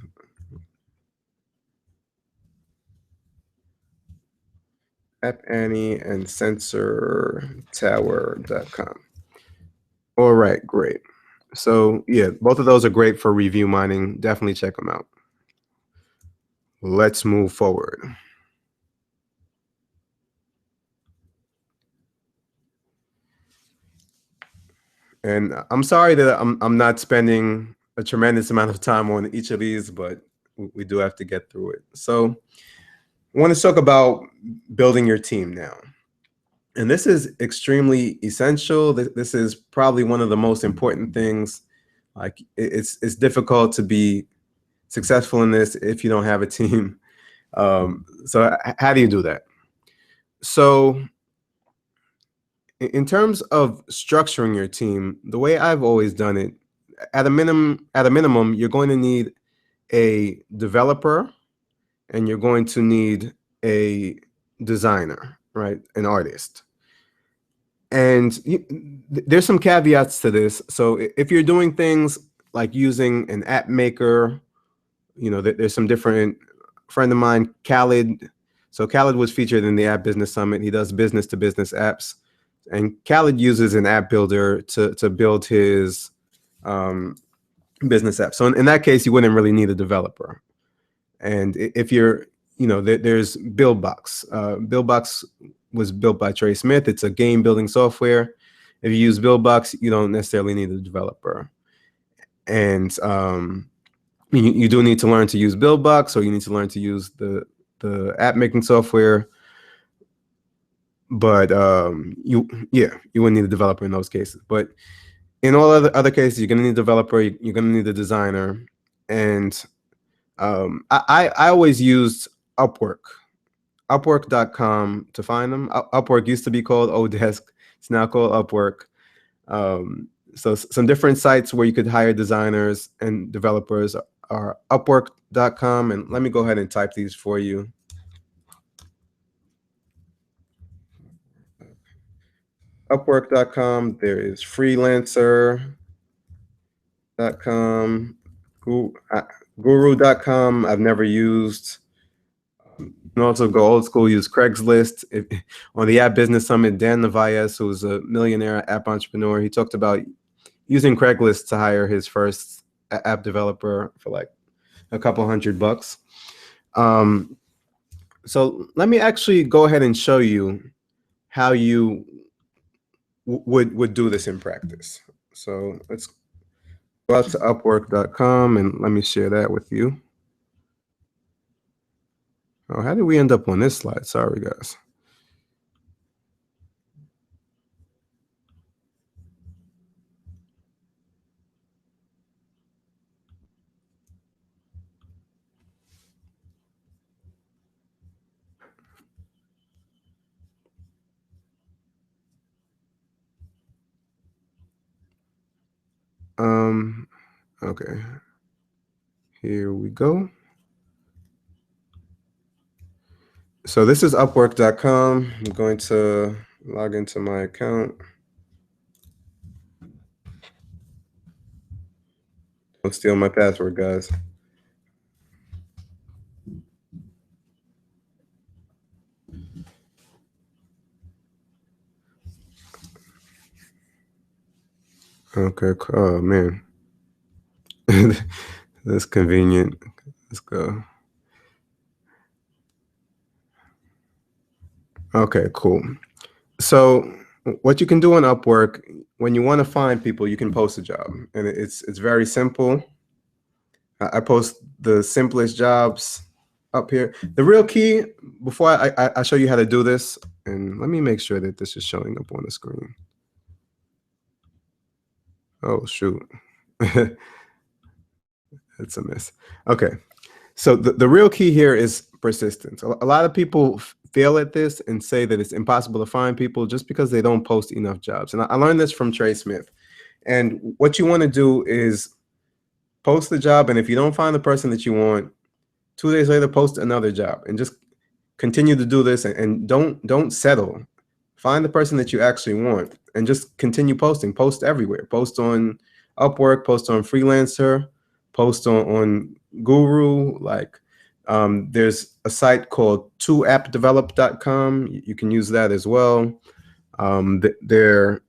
App Annie and SensorTower.com. All right, great. So yeah, both of those are great for review mining. Definitely check them out. Let's move forward. And I'm sorry that I'm not spending a tremendous amount of time on each of these, but we do have to get through it. So I want to talk about building your team now. And this is extremely essential. This is probably one of the most important things. Like it's difficult to be successful in this if you don't have a team. So how do you do that? So in terms of structuring your team, the way I've always done it, at a minimum, you're going to need a developer and you're going to need a designer, right? An artist. And there's some caveats to this. So if you're doing things like using an app maker, there's some different. Friend of mine, Khaled. So Khaled was featured in the App Business Summit. He does business to business apps, and Khaled uses an app builder to build his business app. So in that case, you wouldn't really need a developer. And if you're, there's BuildBox. BuildBox was built by Trey Smith. It's a game building software. If you use BuildBox, you don't necessarily need a developer. And you do need to learn to use BuildBox, or you need to learn to use the app making software. But you wouldn't need a developer in those cases. But in all other cases, you're going to need a developer. You're going to need a designer. And I always used Upwork.com to find them. Upwork used to be called Odesk. It's now called Upwork. So some different sites where you could hire designers and developers are Upwork.com. And let me go ahead and type these for you. Upwork.com. There is Freelancer.com, Guru.com. I've never used. You can also go old school, use Craigslist. On the App Business Summit, Dan Navias, who's a millionaire app entrepreneur, he talked about using Craigslist to hire his first app developer for like a couple $100. So let me actually go ahead and show you how you would do this in practice. So let's go out to Upwork.com and let me share that with you. Oh, how did we end up on this slide? Sorry, guys. Okay. Here we go. So this is Upwork.com. I'm going to log into my account. Don't steal my password, guys. Okay. Oh man, that's convenient. Let's go. Okay, cool. So what you can do on Upwork, when you want to find people, you can post a job, and it's very simple. I post the simplest jobs up here. The real key, before I show you how to do this, and let me make sure that this is showing up on the screen. Oh shoot, it's a miss. Okay, so the real key here is persistence. A lot of people fail at this and say that it's impossible to find people just because they don't post enough jobs. And I learned this from Trey Smith. And what you want to do is post the job, and if you don't find the person that you want, 2 days later, post another job, and just continue to do this. And don't settle. Find the person that you actually want, and just continue posting. Post everywhere. Post on Upwork. Post on Freelancer. post on Guru. Like, there's a site called 2appdevelop.com. You can use that as well. There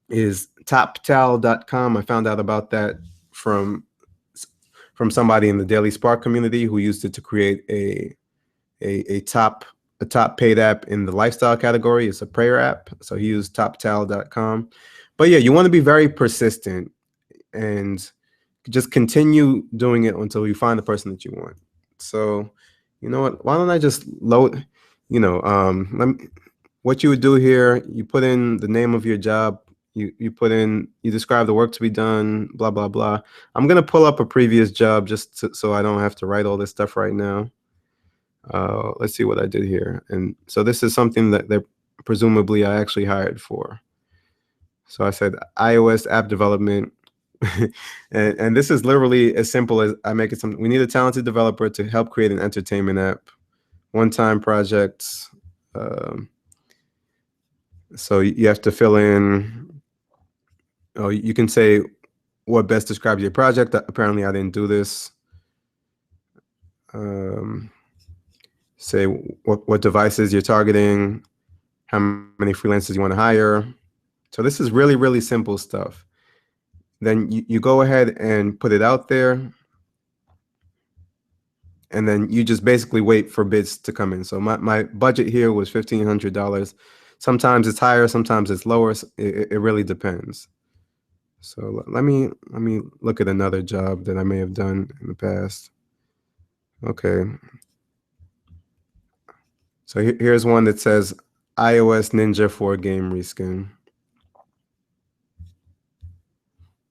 is toptal.com. I found out about that from from somebody in the Daily Spark community who used it to create a top paid app in the lifestyle category. It's a prayer app. So he used toptal.com. But yeah, you want to be very persistent and just continue doing it until you find the person that you want. So, you know what? Why don't I just load, what you would do here, you put in the name of your job, you describe the work to be done, blah, blah, blah. I'm going to pull up a previous job so I don't have to write all this stuff right now. Let's see what I did here. And so this is something that presumably I actually hired for. So I said iOS app development. and this is literally as simple as I make it something. We need a talented developer to help create an entertainment app. One-time projects. So you have to fill in. Oh, you can say what best describes your project. Apparently, I didn't do this. Say what devices you're targeting, how many freelancers you want to hire. So this is really, really simple stuff. Then you go ahead and put it out there. And then you just basically wait for bids to come in. So my budget here was $1,500. Sometimes it's higher, sometimes it's lower. It really depends. So let me look at another job that I may have done in the past. Okay. So here's one that says iOS Ninja 4 game reskin.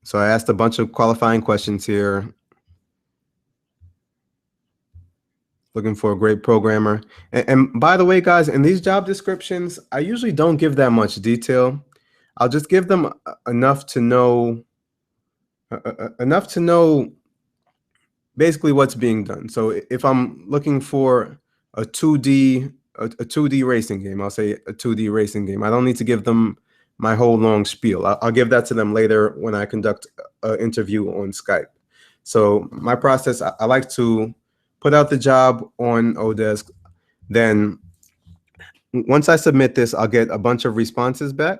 So I asked a bunch of qualifying questions here. Looking for a great programmer. And by the way, guys, in these job descriptions, I usually don't give that much detail. I'll just give them enough to know basically what's being done. So if I'm looking for a 2D racing game, I'll say a 2D racing game. I don't need to give them my whole long spiel. I'll give that to them later when I conduct an interview on Skype. So my process, I like to put out the job on Odesk. Then once I submit this, I'll get a bunch of responses back.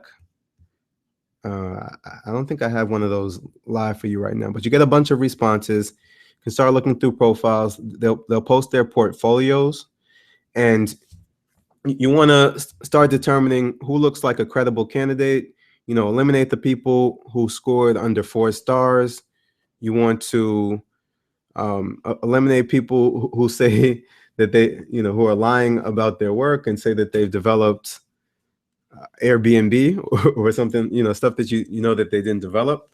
I don't think I have one of those live for you right now, but you get a bunch of responses. You can start looking through profiles. They'll post their portfolios, and you want to start determining who looks like a credible candidate. Eliminate the people who scored under 4 stars. You want to eliminate people who say that who are lying about their work and say that they've developed Airbnb or something, stuff that you know that they didn't develop.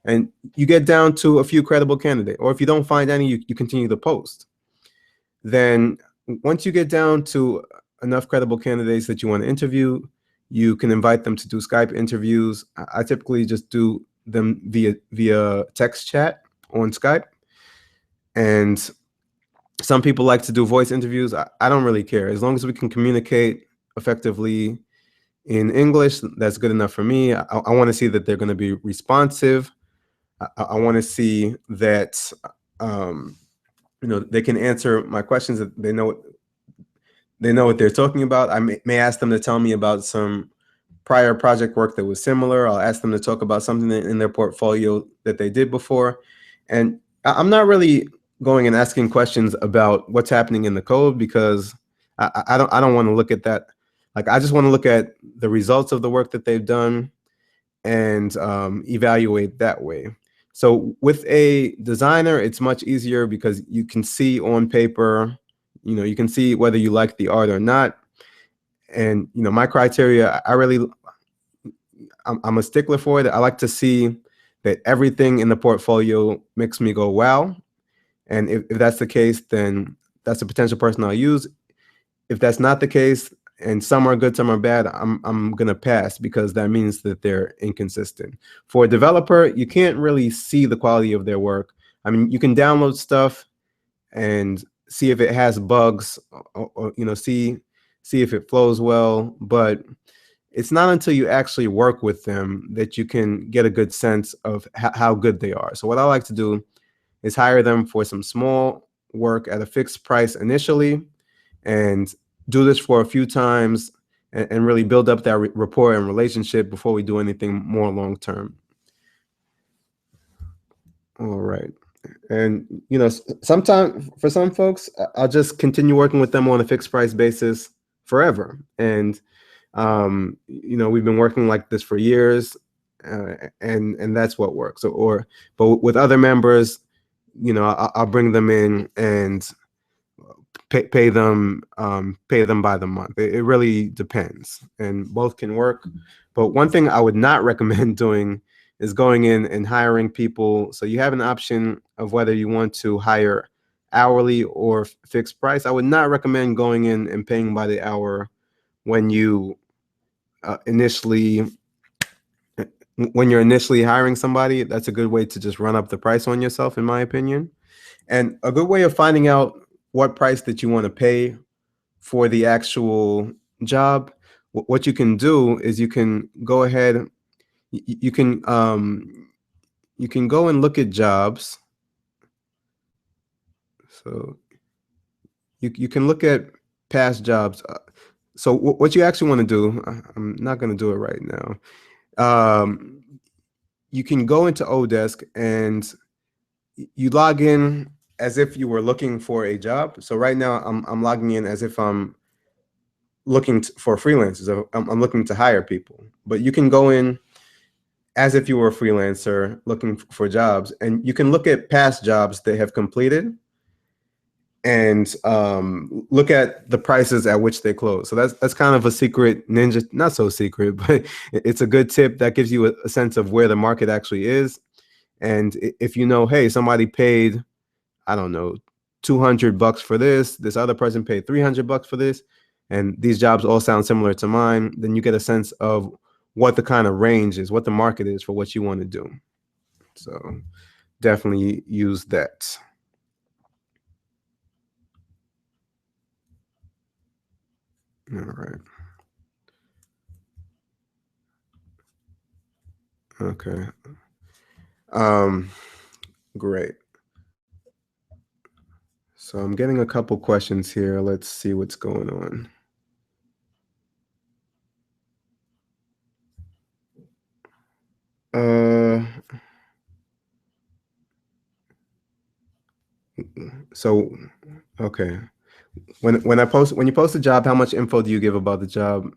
And you get down to a few credible candidates, or if you don't find any, you continue to post. Then once you get down to enough credible candidates that you want to interview, you can invite them to do Skype interviews. I typically just do them via text chat on Skype. And some people like to do voice interviews. I don't really care. As long as we can communicate effectively in English, that's good enough for me. I want to see that they're going to be responsive. I want to see that they can answer my questions, that they know what they're talking about. I may ask them to tell me about some prior project work that was similar. I'll ask them to talk about something in their portfolio that they did before. And I'm not really going and asking questions about what's happening in the code, because I don't want to look at that. Like, I just want to look at the results of the work that they've done and evaluate that way. So with a designer, it's much easier because you can see on paper, you can see whether you like the art or not. And my criteria, I'm a stickler for it. I like to see that everything in the portfolio makes me go, wow. And if that's the case, then that's a potential person I'll use. If that's not the case, and some are good, some are bad, I'm gonna pass, because that means that they're inconsistent. For a developer, you can't really see the quality of their work. I mean, you can download stuff and see if it has bugs, or see if it flows well, but it's not until you actually work with them that you can get a good sense of how good they are. So what I like to do is hire them for some small work at a fixed price initially, and do this for a few times, and really build up that rapport and relationship before we do anything more long term. All right. And sometimes for some folks, I'll just continue working with them on a fixed price basis forever. And we've been working like this for years, and that's what works. But with other members, I'll bring them in and pay them by the month. It really depends, and both can work. But one thing I would not recommend doing is going in and hiring people. So you have an option of whether you want to hire hourly or fixed price. I would not recommend going in and paying by the hour when you initially when you're initially hiring somebody. That's a good way to just run up the price on yourself, in my opinion. And a good way of finding out what price that you want to pay for the actual job, what you can do is you can go ahead, you can go and look at jobs. So you can look at past jobs. So what you actually want to do, I'm not going to do it right now. You can go into Odesk and you log in as if you were looking for a job. So right now I'm logging in as if I'm looking for freelancers. I'm looking to hire people. But you can go in as if you were a freelancer looking for jobs, and you can look at past jobs they have completed and look at the prices at which they close. So that's kind of a secret ninja, not so secret, but it's a good tip that gives you a sense of where the market actually is. And if hey, somebody paid, I don't know, $200 for this other person paid $300 for this, and these jobs all sound similar to mine, then you get a sense of what the kind of range is, what the market is for what you want to do. So definitely use that. All right. Okay. Great. So I'm getting a couple questions here. Let's see what's going on. So, okay. When you post a job, how much info do you give about the job?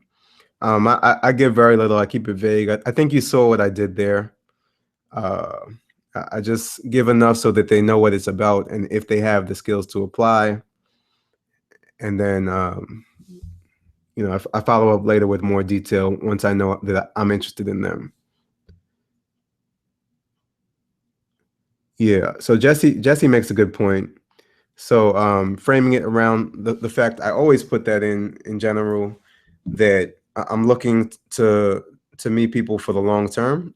I give very little. I keep it vague. I think you saw what I did there. I just give enough so that they know what it's about and if they have the skills to apply. And then, I follow up later with more detail once I know that I'm interested in them. Yeah. So Jesse makes a good point. So framing it around the fact, I always put that in general, that I'm looking to meet people for the long term.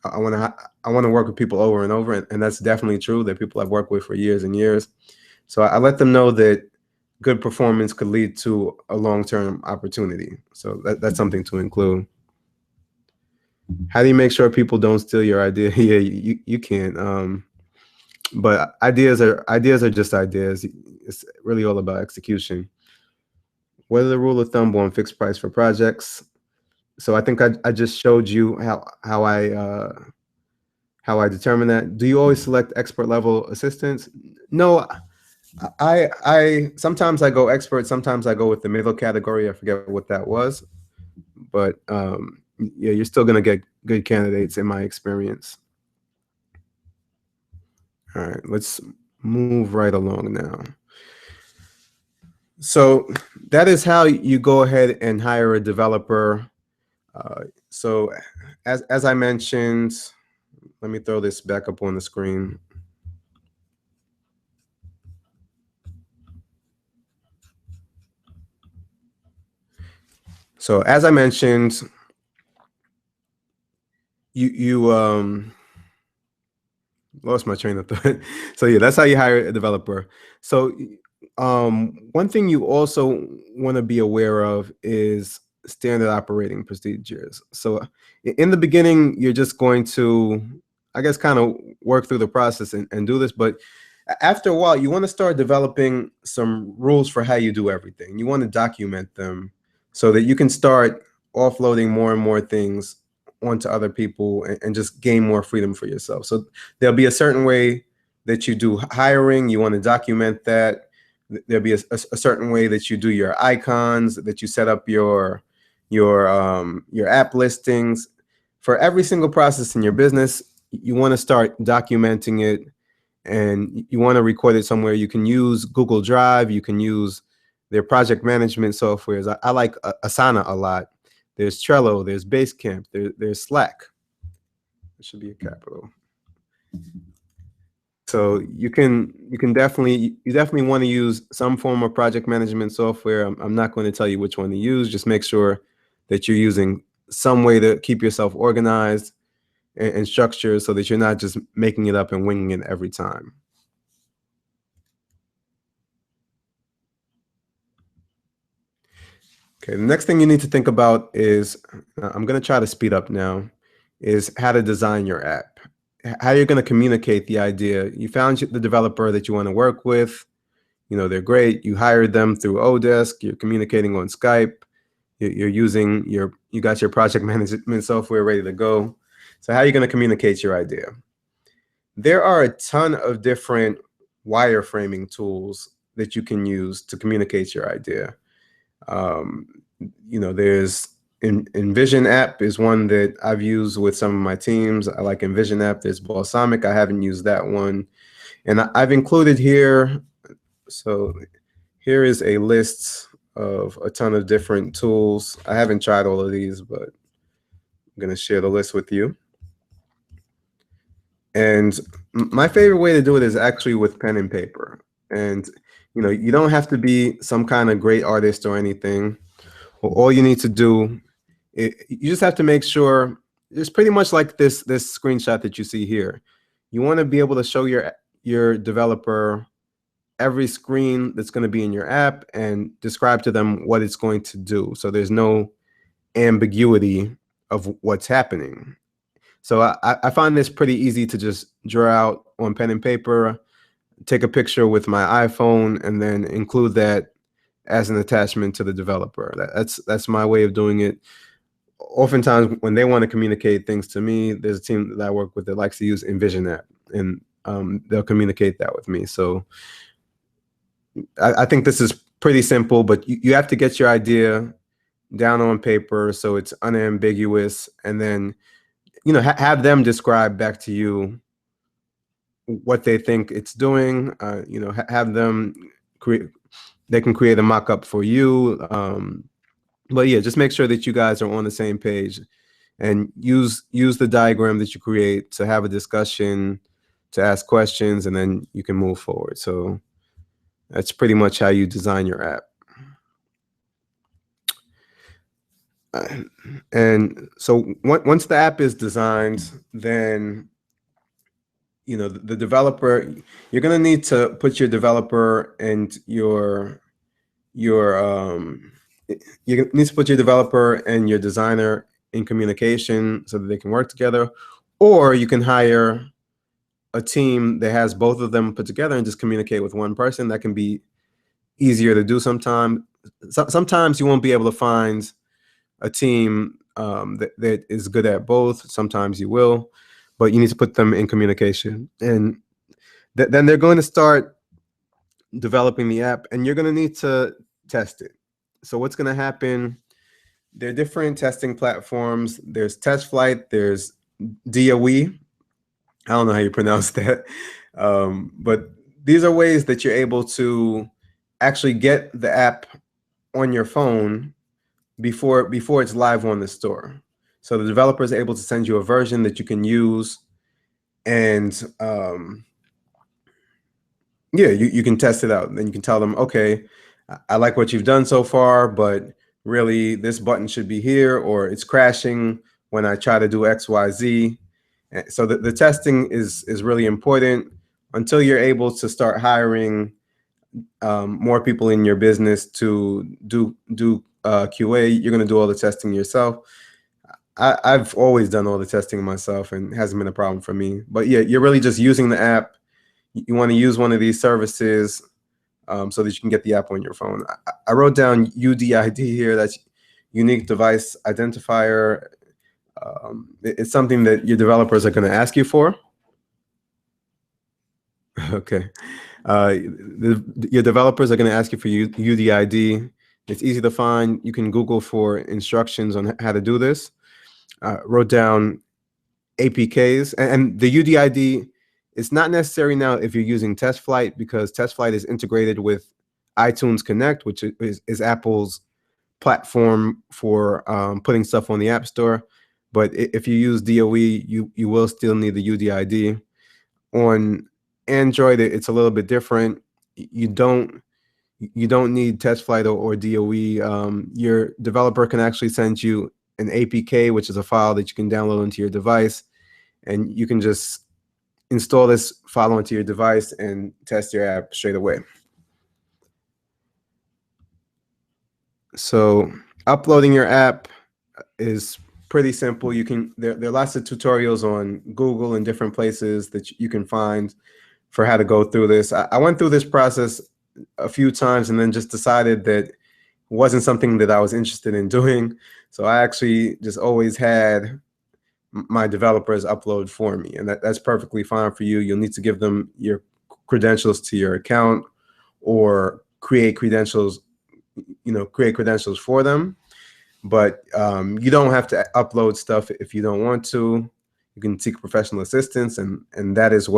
I want to work with people over and over, and that's definitely true. That people I've worked with for years and years. So I let them know that good performance could lead to a long-term opportunity. So that's something to include. How do you make sure people don't steal your idea? Yeah, you can't. But ideas are just ideas. It's really all about execution. What is the rule of thumb on fixed price for projects? So I think I just showed you how I determine that. Do you always select expert level assistants? No, I sometimes I go expert, sometimes I go with the middle category. I forget what that was, but yeah, you're still gonna get good candidates in my experience. All right, let's move right along now. So that is how you go ahead and hire a developer. So as I mentioned, let me throw this back up on the screen. So as I mentioned, you lost my train of thought. So yeah, that's how you hire a developer. So one thing you also want to be aware of is standard operating procedures. So in the beginning, you're just going to, I guess, kind of work through the process and do this. But after a while, you want to start developing some rules for how you do everything. You want to document them so that you can start offloading more and more things onto other people and just gain more freedom for yourself. So there'll be a certain way that you do hiring. You want to document that. There'll be a certain way that you do your icons, that you set up your app listings. For every single process in your business, you want to start documenting it, and you want to record it somewhere. You can use Google Drive. You can use their project management softwares. I like Asana a lot. There's Trello. There's Basecamp. There's Slack. It should be a capital. So you definitely want to use some form of project management software. I'm not going to tell you which one to use. Just make sure that you're using some way to keep yourself organized and structured so that you're not just making it up and winging it every time. Okay, the next thing you need to think about is, I'm going to try to speed up now, is how to design your app. How you're going to communicate the idea. You found the developer that you want to work with. You know, they're great. You hired them through Odesk. You're communicating on Skype. You got your project management software ready to go. So how are you going to communicate your idea? There are a ton of different wireframing tools that you can use to communicate your idea. You know, there's Envision app is one that I've used with some of my teams. I like Envision app. There's Balsamic. I haven't used that one. And I've included here, so here is a list of a ton of different tools. I haven't tried all of these, but I'm going to share the list with you. And my favorite way to do it is actually with pen and paper. And, you know, you don't have to be some kind of great artist or anything. All you need to do, you just have to make sure, it's pretty much like this screenshot that you see here. You want to be able to show your developer every screen that's going to be in your app and describe to them what it's going to do. So there's no ambiguity of what's happening. So I find this pretty easy to just draw out on pen and paper, take a picture with my iPhone, and then include that as an attachment to the developer. That's my way of doing it. Oftentimes, when they want to communicate things to me, there's a team that I work with that likes to use Envision app, and they'll communicate that with me. So I think this is pretty simple, but you have to get your idea down on paper so it's unambiguous, and then, you know, have them describe back to you what they think it's doing. You know, have them they can create a mock-up for you. But yeah, just make sure that you guys are on the same page, and use the diagram that you create to have a discussion, to ask questions, and then you can move forward. So that's pretty much how you design your app. And so once the app is designed, then, you know, the developer, you're going to need to put your developer and you need to put your developer and your designer in communication so that they can work together. Or you can hire a team that has both of them put together and just communicate with one person. That can be easier to do sometimes. Sometimes you won't be able to find a team that is good at both. Sometimes you will, but you need to put them in communication. And then they're going to start developing the app, and you're going to need to test it. So what's going to happen, there are different testing platforms. There's TestFlight, there's DOE. I don't know how you pronounce that. But these are ways that you're able to actually get the app on your phone before it's live on the store. So the developer is able to send you a version that you can use, and yeah, you can test it out. And then you can tell them, okay, I like what you've done so far, but really this button should be here, or it's crashing when I try to do X, Y, Z. So the testing is really important until you're able to start hiring more people in your business to do QA. You're going to do all the testing yourself. I've always done all the testing myself, and it hasn't been a problem for me. But yeah, you're really just using the app. You want to use one of these services so that you can get the app on your phone. I wrote down UDID here. That's unique device identifier. It's something that your developers are going to ask you for. Okay. Your developers are going to ask you for UDID. It's easy to find. You can Google for instructions on how to do this. Wrote down APKs, and the UDID is not necessary now if you're using TestFlight, because TestFlight is integrated with iTunes Connect, which is Apple's platform for putting stuff on the App Store. But if you use DOE, you will still need the UDID. On Android, it's a little bit different. You don't need TestFlight or DOE. Your developer can actually send you an APK, which is a file that you can download into your device, and you can just install this file onto your device and test your app straight away. So uploading your app is pretty simple. You can there are lots of tutorials on Google and different places that you can find for how to go through this. I went through this process a few times and then just decided that it wasn't something that I was interested in doing. So I actually just always had my developers upload for me, and that's perfectly fine for you. You'll need to give them your credentials to your account or create credentials for them. But you don't have to upload stuff if you don't want to. You can seek professional assistance, and that is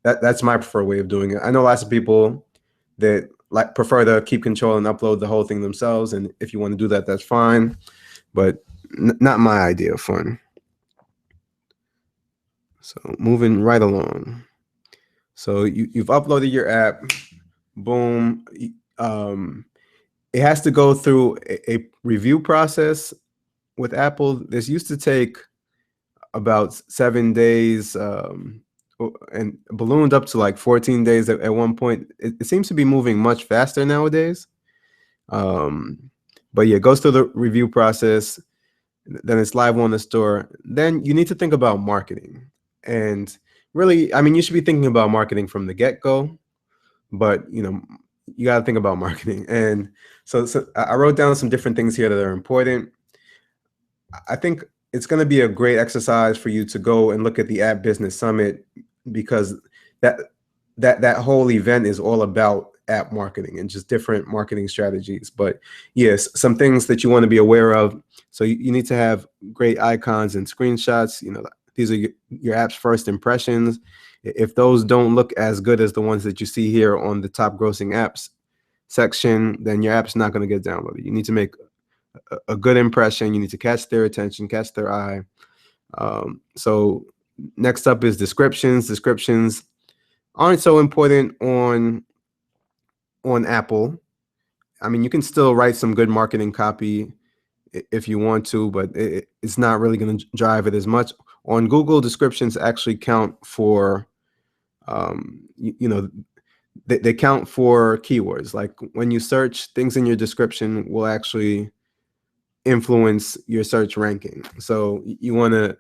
that's my preferred way of doing it. I know lots of people that prefer to keep control and upload the whole thing themselves, and if you want to do that, that's fine, but not my idea of fun. So moving right along. So you've uploaded your app, boom. It has to go through a review process with Apple. This used to take about 7 days, and ballooned up to like 14 days at one point. It seems to be moving much faster nowadays. But yeah, it goes through the review process, then it's live on the store. Then you need to think about marketing. And really, I mean, you should be thinking about marketing from the get-go, but you got to think about marketing. And so I wrote down some different things here that are important. I think it's going to be a great exercise for you to go and look at the App Business Summit, because that whole event is all about app marketing and just different marketing strategies. But yes, some things that you want to be aware of. So you need to have great icons and screenshots. These are your app's first impressions. If those don't look as good as the ones that you see here on the top grossing apps section, then your app's not going to get downloaded. You need to make a good impression. You need to catch their attention, catch their eye. So next up is descriptions. Descriptions aren't so important on Apple. I mean, you can still write some good marketing copy if you want to, but it's not really going to drive it as much. On Google, descriptions actually count for, they count for keywords. Like when you search, things in your description will actually influence your search ranking. So you want to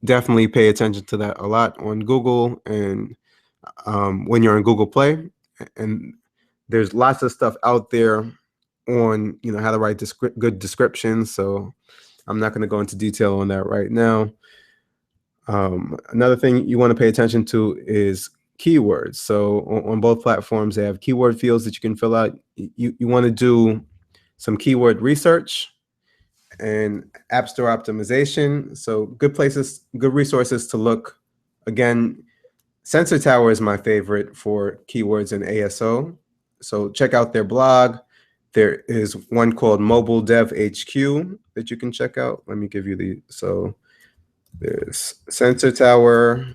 definitely pay attention to that a lot on Google, and when you're on Google Play. And there's lots of stuff out there on how to write good descriptions. So I'm not going to go into detail on that right now. Another thing you want to pay attention to is keywords. So on both platforms, they have keyword fields that you can fill out. You want to do some keyword research and App Store optimization. So good resources to look. Again, Sensor Tower is my favorite for keywords in ASO. So check out their blog. There is one called Mobile Dev HQ that you can check out. Let me give you so there's Sensor Tower,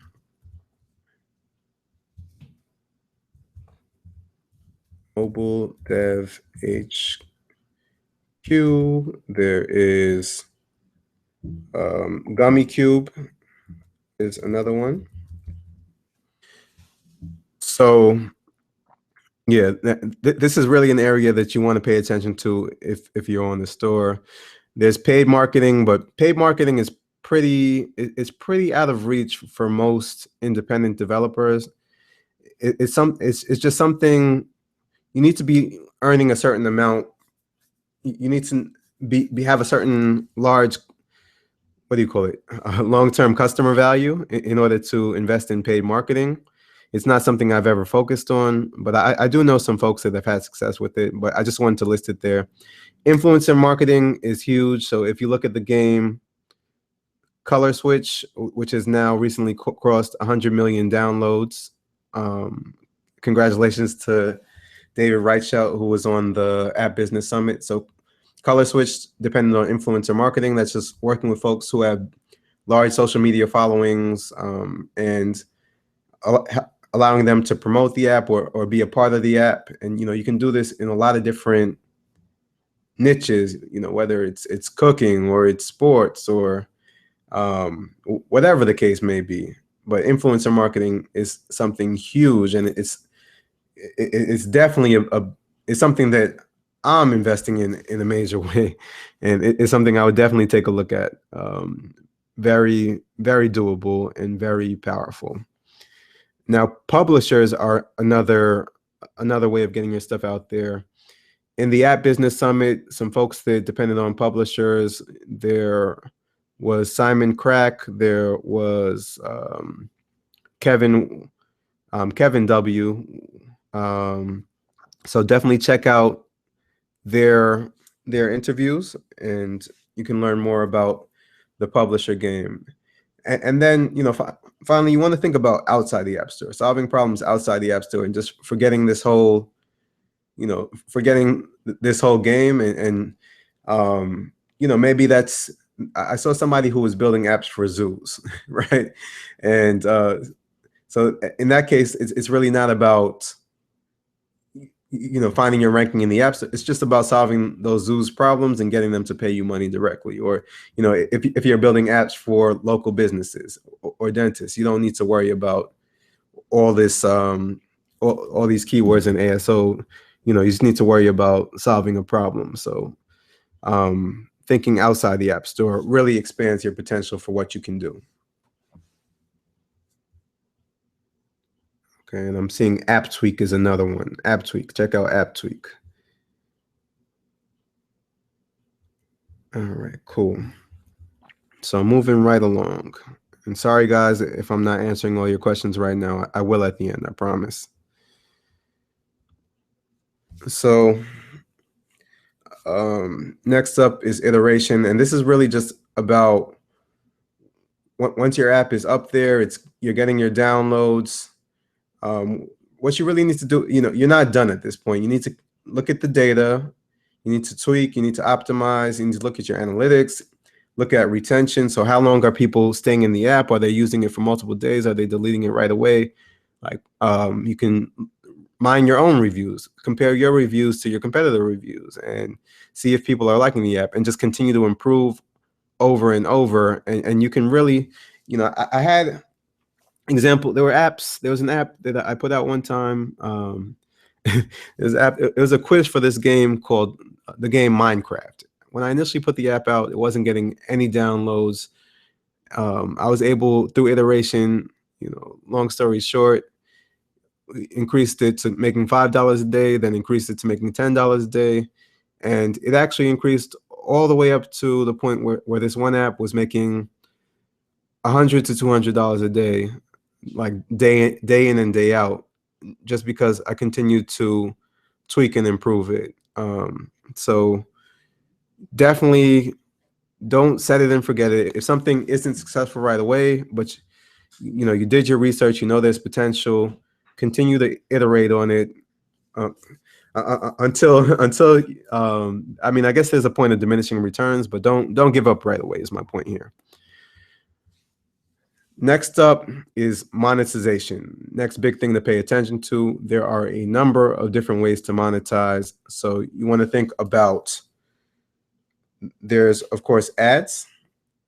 Mobile Dev HQ. There is Gummy Cube is another one. So yeah, this is really an area that you want to pay attention to if you're on the store. There's paid marketing, but paid marketing is it's pretty out of reach for most independent developers. It's just something you need to be earning a certain amount. You need to have a certain large, what do you call it, long-term customer value in order to invest in paid marketing. It's not something I've ever focused on, but I do know some folks that have had success with it, but I just wanted to list it there. Influencer marketing is huge. So if you look at the game Color Switch, which has now recently crossed 100 million downloads. Um, Congratulations to David Reichelt, who was on the App Business Summit. So Color Switch, depending on influencer marketing, that's just working with folks who have large social media followings, and allowing them to promote the app or be a part of the app. And you can do this in a lot of different niches, whether it's cooking or it's sports or whatever the case may be. But influencer marketing is something huge, and it's definitely it's something that I'm investing in a major way, and it's something I would definitely take a look at. Very, very doable and very powerful. Now, publishers are another way of getting your stuff out there. In the App Business Summit, some folks that depended on publishers. There was Simon Crack. There was Kevin W. So definitely check out their interviews, and you can learn more about the publisher game. And then finally, you want to think about outside the App Store, solving problems outside the App Store, and just forgetting this whole game. And maybe that's, I saw somebody who was building apps for zoos, right? And so in that case, it's really not about finding your ranking in the apps. It's just about solving those zoos problems and getting them to pay you money directly. Or if you're building apps for local businesses or dentists, you don't need to worry about all this all these keywords in ASO. You just need to worry about solving a problem. So thinking outside the App Store really expands your potential for what you can do. Okay, and I'm seeing App Tweak is another one. App Tweak, check out App Tweak. All right, cool. So moving right along. And sorry, guys, if I'm not answering all your questions right now. I will at the end, I promise. So next up is iteration. And this is really just about once your app is up there, you're getting your downloads. What you really need to do, you're not done at this point. You need to look at the data. You need to tweak. You need to optimize. You need to look at your analytics. Look at retention. So how long are people staying in the app? Are they using it for multiple days? Are they deleting it right away? Like you can mine your own reviews, compare your reviews to your competitor reviews, and see if people are liking the app, and just continue to improve over and over. And you can really, I had example. There was an app that I put out one time. It was a quiz for this game called the game Minecraft. When I initially put the app out, it wasn't getting any downloads. I was able, through iteration, long story short, increased it to making $5 a day, then increased it to making $10 a day. And it actually increased all the way up to the point where this one app was making $100 to $200 a day, like day in and day out, just because I continued to tweak and improve it. So definitely don't set it and forget it. If something isn't successful right away, but you did your research, there's potential, continue to iterate on it until I mean, I guess there's a point of diminishing returns, but don't give up right away is my point here. Next up is monetization. Next big thing to pay attention to. There are a number of different ways to monetize. So you want to think about, there's, of course, ads.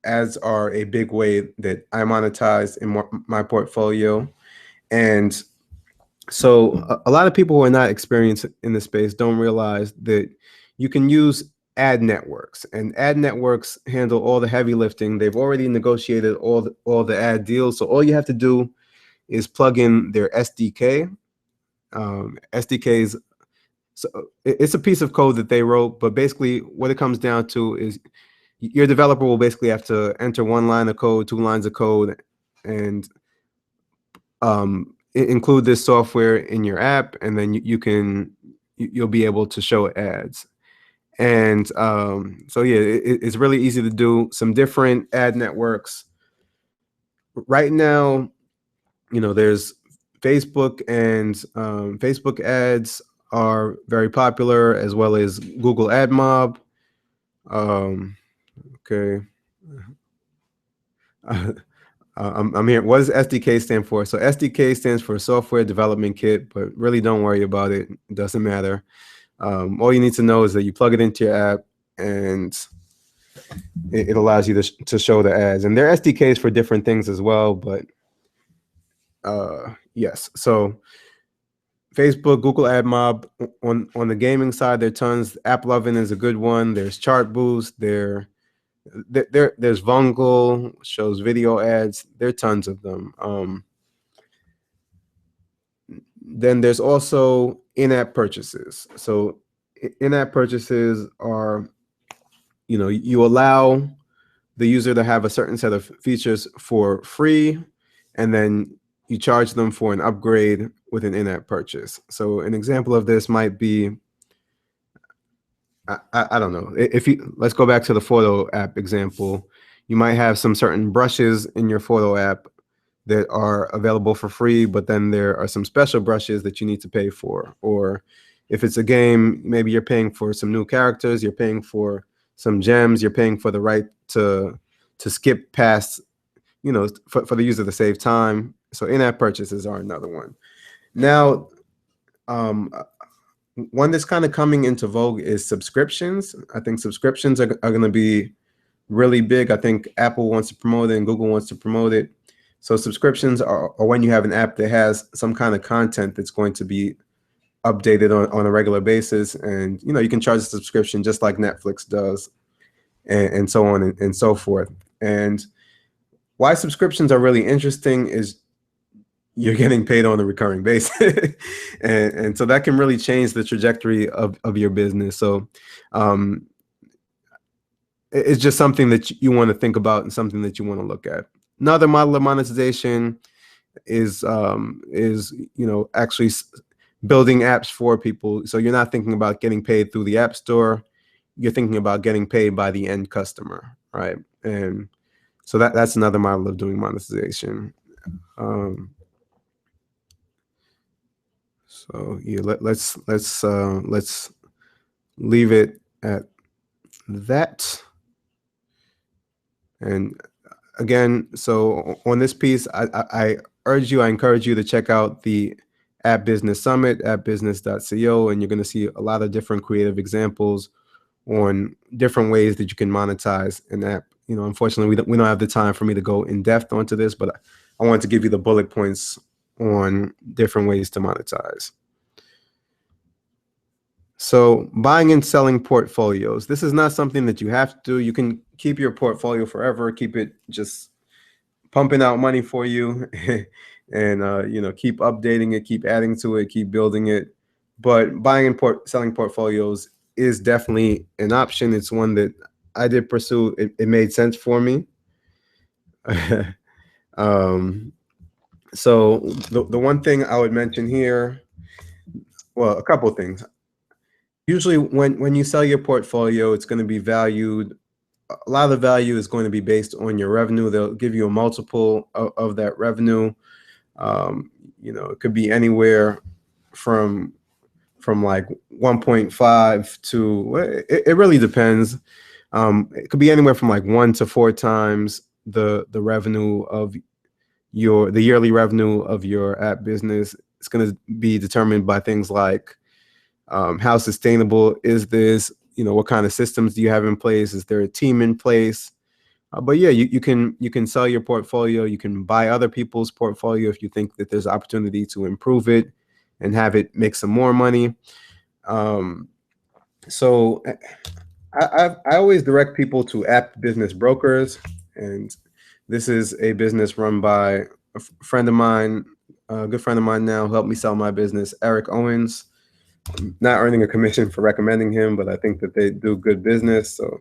Ads are a big way that I monetize in my portfolio. And so a lot of people who are not experienced in this space don't realize that you can use ad networks, and ad networks handle all the heavy lifting. They've already negotiated all the ad deals, so all you have to do is plug in their SDK. SDKs, so it's a piece of code that they wrote, but basically what it comes down to is your developer will basically have to enter 1 line of code, 2 lines of code, and include this software in your app, and then you'll be able to show ads. And so yeah, it's really easy to do. Some different ad networks right now. There's Facebook, and Facebook ads are very popular, as well as Google Ad Mob. Okay. I'm here. What does SDK stand for? So SDK stands for Software Development Kit, but really don't worry about it. It doesn't matter. All you need to know is that you plug it into your app, and it allows you to show the ads. And there are SDKs for different things as well, but yes. So Facebook, Google Ad Mob. On the gaming side, there are tons. AppLovin is a good one. There's Chart Boost. There's Vungle, shows video ads. There are tons of them. Then there's also in-app purchases. So in-app purchases are, you allow the user to have a certain set of features for free, and then you charge them for an upgrade with an in-app purchase. So an example of this might be, I don't know, let's go back to the photo app example. You might have some certain brushes in your photo app that are available for free, but then there are some special brushes that you need to pay for. Or if it's a game, maybe you're paying for some new characters, you're paying for some gems, you're paying for the right to skip past, for the user to save time. So in-app purchases are another one. Now, one that's kind of coming into vogue is subscriptions. I think subscriptions are going to be really big. I think Apple wants to promote it and Google wants to promote it. So subscriptions are when you have an app that has some kind of content that's going to be updated on a regular basis, and you can charge a subscription just like Netflix does, and so on and so forth. And why subscriptions are really interesting is you're getting paid on a recurring basis, and so that can really change the trajectory of your business. So it's just something that you want to think about and something that you want to look at. Another model of monetization is actually building apps for people. So you're not thinking about getting paid through the App Store. You're thinking about getting paid by the end customer, right? And so that's another model of doing monetization. So yeah, let's leave it at that. And again, so on this piece, I encourage you to check out the App Business Summit, appbusiness.co, and you're going to see a lot of different creative examples on different ways that you can monetize an app. Unfortunately, we don't have the time for me to go in depth onto this, but I wanted to give you the bullet points on different ways to monetize. So buying and selling portfolios. This is not something that you have to do. You can keep your portfolio forever, keep it just pumping out money for you, and keep updating it, keep adding to it, keep building it. But buying and selling portfolios is definitely an option. It's one that I did pursue. It made sense for me. So the one thing I would mention here, well, a couple of things. Usually when you sell your portfolio, it's going to be valued. A lot of the value is going to be based on your revenue. They'll give you a multiple of that revenue. It could be anywhere from like 1.5 to, it really depends. It could be anywhere from like 1 to 4 times the revenue of the yearly revenue of your app business. It's going to be determined by things like how sustainable is this? What kind of systems do you have in place? Is there a team in place? But yeah, you can sell your portfolio. You can buy other people's portfolio if you think that there's opportunity to improve it and have it make some more money. So I always direct people to App Business Brokers, and this is a business run by friend of mine, a good friend of mine now, who helped me sell my business, Eric Owens. I'm not earning a commission for recommending him, but I think that they do good business. So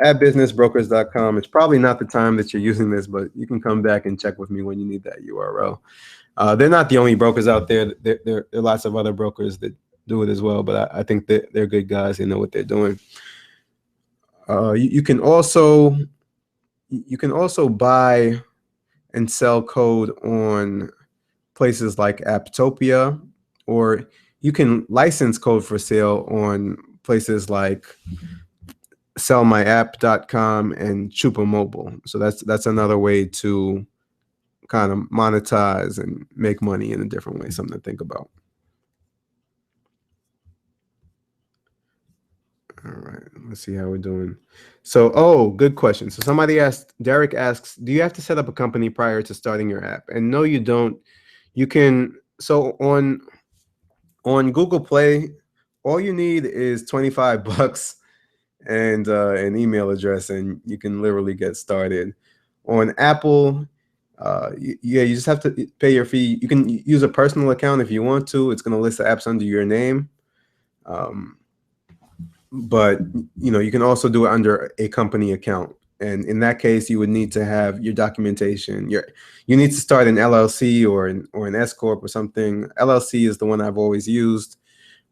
at businessbrokers.com. It's probably not the time that you're using this, but you can come back and check with me when you need that URL. They're not the only brokers out there. There are lots of other brokers that do it as well, but I think that they're good guys. They know what they're doing. You can also buy and sell code on places like Apptopia, or you can license code for sale on places like sellmyapp.com and Chupa Mobile. So that's another way to kind of monetize and make money in a different way, something to think about. All right, let's see how we're doing. So, good question. So Derek asks, do you have to set up a company prior to starting your app? And no, you don't. You can, so on Google Play, all you need is 25 bucks and an email address, and you can literally get started. On Apple, you just have to pay your fee. You can use a personal account if you want to. It's going to list the apps under your name. But you can also do it under a company account, and in that case you would need to have your documentation. You need to start an LLC or an S corp or something. LLC is the one I've always used.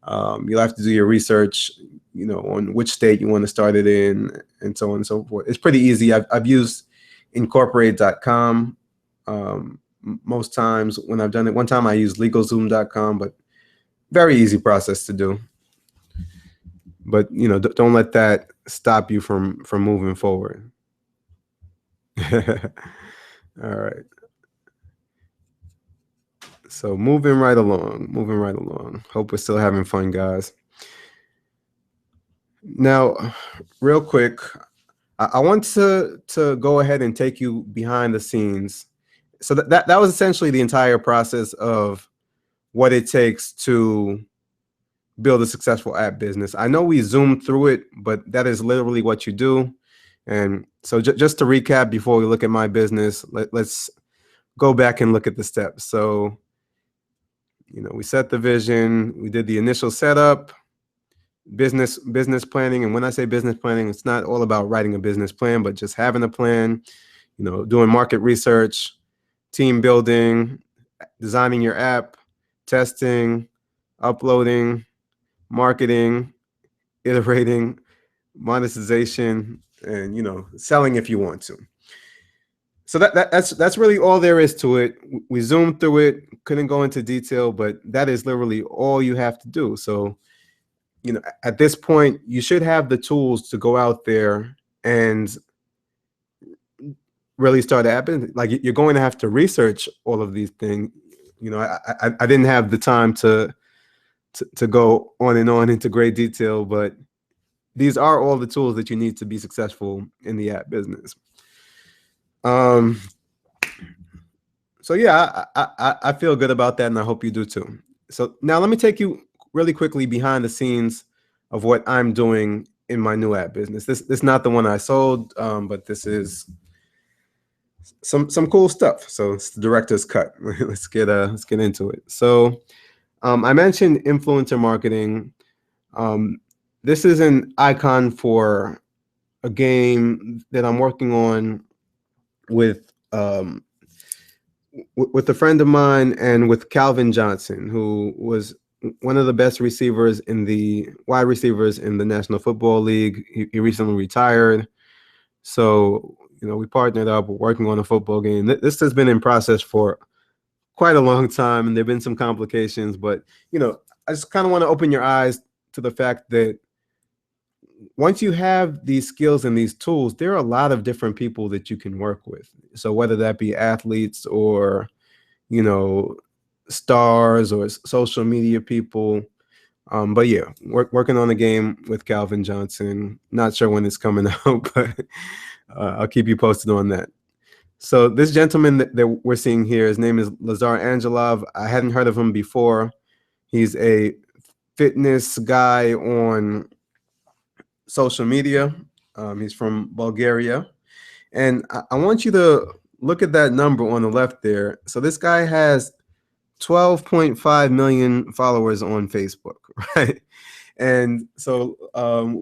You'll have to do your research, on which state you want to start it in, and so on and so forth. It's pretty easy. I've used incorporate.com most times when I've done it. One time I used legalzoom.com, but very easy process to do. But don't let that stop you from moving forward. All right. So moving right along. Hope we're still having fun, guys. Now, real quick, I want to go ahead and take you behind the scenes. So that was essentially the entire process of what it takes to build a successful app business. I know we zoomed through it, but that is literally what you do. And so just to recap before we look at my business, let's go back and look at the steps. So, we set the vision, we did the initial setup, business planning. And when I say business planning, it's not all about writing a business plan, but just having a plan, doing market research, team building, designing your app, testing, uploading, marketing, iterating, monetization, and selling if you want to. So that's really all there is to it. We zoomed through it, couldn't go into detail, but that is literally all you have to do. So, at this point, you should have the tools to go out there and really start happening. Like, you're going to have to research all of these things. I didn't have the time to go on and on into great detail, but these are all the tools that you need to be successful in the app business. So yeah, I feel good about that, and I hope you do too. So now let me take you really quickly behind the scenes of what I'm doing in my new app business. This is not the one I sold, but this is some cool stuff. So it's the director's cut. let's get into it. So I mentioned influencer marketing. This is an icon for a game that I'm working on with a friend of mine and with Calvin Johnson, who was one of the best wide receivers in the National Football League. He recently retired. So, we partnered up, working on a football game. This has been in process for quite a long time, and there've been some complications, but, I just kind of want to open your eyes to the fact that once you have these skills and these tools, there are a lot of different people that you can work with. So whether that be athletes or, stars or social media people. But yeah, working on a game with Calvin Johnson. Not sure when it's coming out, but I'll keep you posted on that. So this gentleman that we're seeing here, his name is Lazar Angelov. I hadn't heard of him before. He's a fitness guy on social media. He's from Bulgaria. And I want you to look at that number on the left there. So this guy has 12.5 million followers on Facebook, right? And so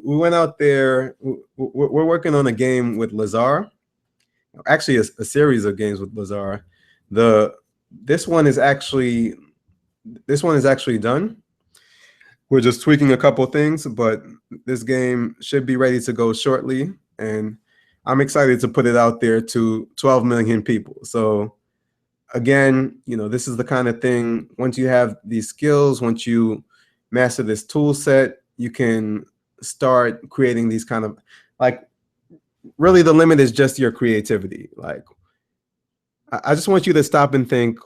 we went out there. We're working on a game with Lazar, actually a series of games with Lazar. The this one is actually done. We're just tweaking a couple things, but this game should be ready to go shortly, and I'm excited to put it out there to 12 million people. So again, this is the kind of thing, once you have these skills, once you master this tool set, you can start creating these kind of, like, really the limit is just your creativity. Like, I just want you to stop and think,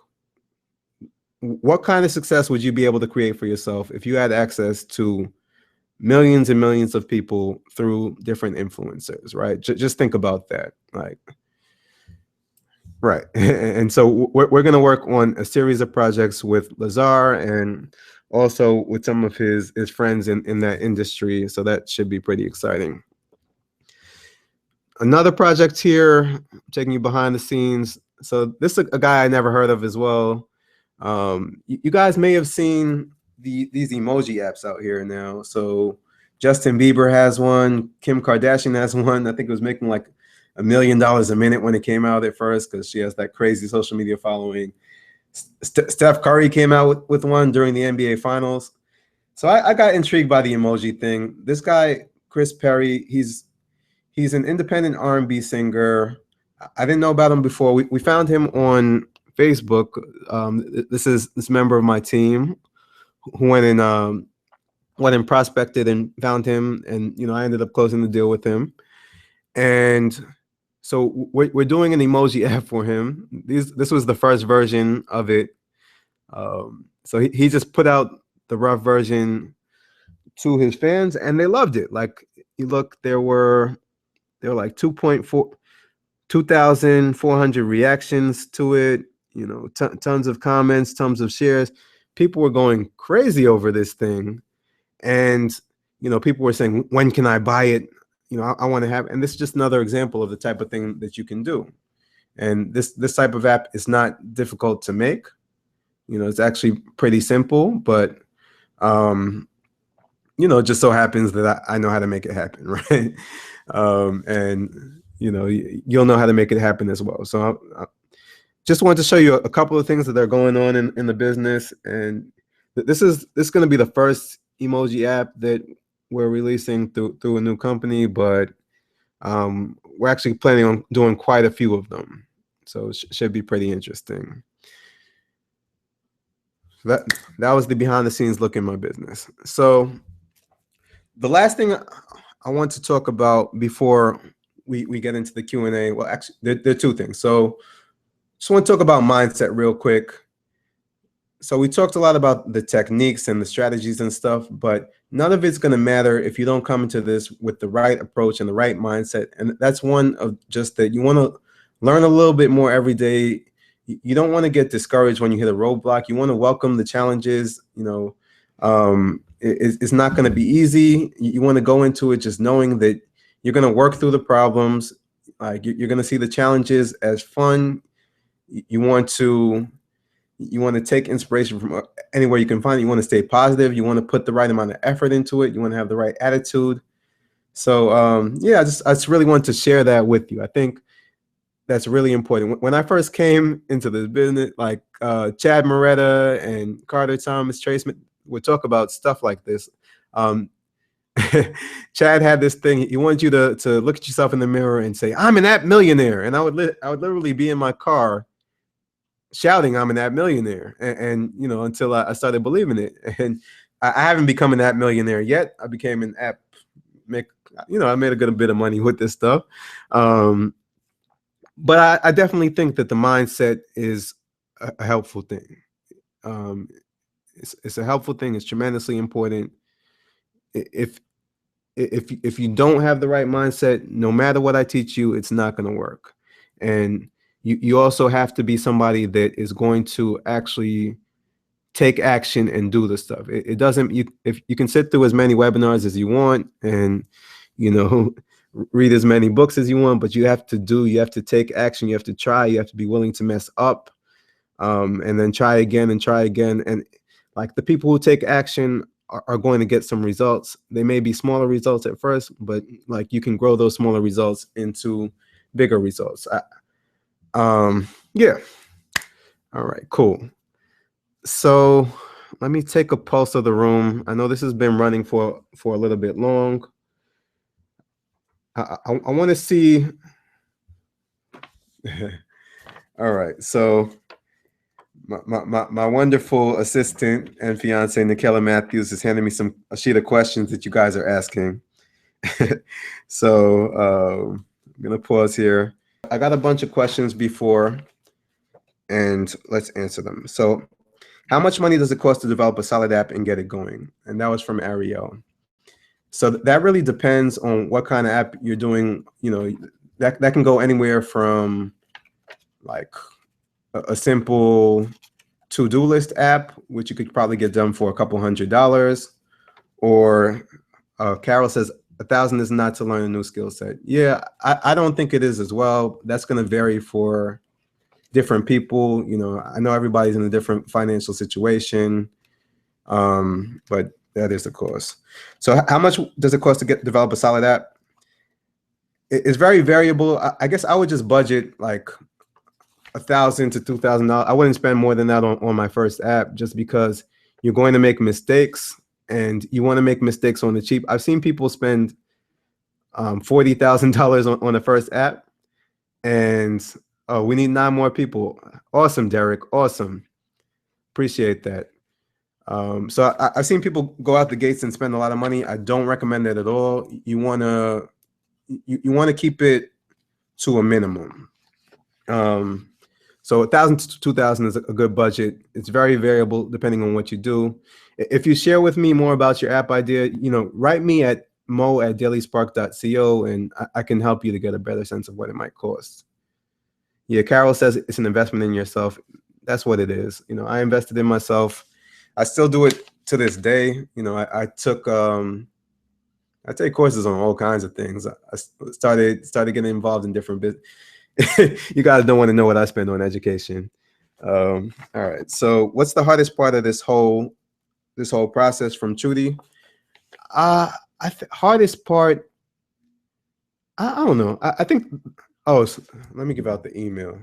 what kind of success would you be able to create for yourself if you had access to millions and millions of people through different influencers, right? Just think about that. Like, right. And so we're going to work on a series of projects with Lazar and also with some of his friends in that industry. So that should be pretty exciting. Another project here, taking you behind the scenes. So this is a guy I never heard of as well. You guys may have seen these emoji apps out here now. So Justin Bieber has one. Kim Kardashian has one. I think it was making like $1 million a minute when it came out at first because she has that crazy social media following. Steph Curry came out with one during the NBA Finals. So I got intrigued by the emoji thing. This guy, Chris Perry, he's an independent R&B singer. I didn't know about him before. We found him on Facebook. This member of my team who went and prospected and found him, and I ended up closing the deal with him. And so we're doing an emoji app for him. This was the first version of it. So he just put out the rough version to his fans, and they loved it. Like, you look, there were like 2,400 reactions to it. Tons of comments, tons of shares. People were going crazy over this thing, and people were saying, "When can I buy it? I want to have." And this is just another example of the type of thing that you can do. And this type of app is not difficult to make. It's actually pretty simple, but it just so happens that I know how to make it happen, right? And you'll know how to make it happen as well. So I just wanted to show you a couple of things that are going on in the business, and this is going to be the first emoji app that we're releasing through a new company, but we're actually planning on doing quite a few of them, so it should be pretty interesting. So that was the behind the scenes look in my business. So the last thing I want to talk about before we get into the Q&A, well, actually, there are two things. So just want to talk about mindset real quick. So we talked a lot about the techniques and the strategies and stuff, but none of it's going to matter if you don't come into this with the right approach and the right mindset. And that's one of just that you want to learn a little bit more every day. You don't want to get discouraged when you hit a roadblock. You want to welcome the challenges. It's not going to be easy. You want to go into it just knowing that you're going to work through the problems. Like, you're going to see the challenges as fun. You want to take inspiration from anywhere you can find it. You want to stay positive. You want to put the right amount of effort into it. You want to have the right attitude. So yeah, I just really wanted to share that with you. I think that's really important. When I first came into this business, like Chad Moretta and Carter Thomas, Trace would talk about stuff like this. Chad had this thing. He wanted you to look at yourself in the mirror and say, "I'm an app millionaire," and I would literally be in my car shouting, "I'm an app millionaire," and until I started believing it. And I haven't become an app millionaire yet. I became an app I made a good bit of money with this stuff. But I definitely think that the mindset is a helpful thing. It's a helpful thing. It's tremendously important. If you don't have the right mindset, no matter what I teach you, it's not going to work. And you also have to be somebody that is going to actually take action and do the stuff. It doesn't, if you can sit through as many webinars as you want and you know, read as many books as you want, but you have to take action, you have to try, you have to be willing to mess up, and then try again and try again. And like the people who take action are going to get some results. They may be smaller results at first, but like you can grow those smaller results into bigger results. Yeah. All right, cool. So let me take a pulse of the room. I know this has been running for a little bit long. I want to see. All right, so my wonderful assistant and fiance Nikela Matthews is handing me a sheet of questions that you guys are asking. So I'm gonna pause here. I got a bunch of questions before, and let's answer them. So, how much money does it cost to develop a solid app and get it going? And that was from Ariel. So that really depends on what kind of app you're doing. You know, that can go anywhere from like a simple to-do list app, which you could probably get done for a couple $100, or Carol says 1,000 is not to learn a new skill set. Yeah, I don't think it is as well. That's going to vary for different people. You know, I know everybody's in a different financial situation, but that is the cost. So how much does it cost to develop a solid app? It's very variable. I guess I would just budget like $1,000 to $2,000. I wouldn't spend more than that on my first app, just because you're going to make mistakes and you want to make mistakes on the cheap. I've seen people spend $40,000 on the first app, and we need 9 more people. Awesome, Derek. Awesome. Appreciate that. So I've seen people go out the gates and spend a lot of money. I don't recommend that at all. You want to keep it to a minimum. So 1,000 to 2,000 is a good budget. It's very variable depending on what you do. If you share with me more about your app idea, you know, write me at mo@dailyspark.co, and I can help you to get a better sense of what it might cost. Yeah, Carol says it's an investment in yourself. That's what it is. You know, I invested in myself. I still do it to this day. You know, I take courses on all kinds of things. I started getting involved in different business. You guys don't want to know what I spend on education. All right. So what's the hardest part of this whole process, from Trudy? Hardest part, I don't know. I think, so let me give out the email.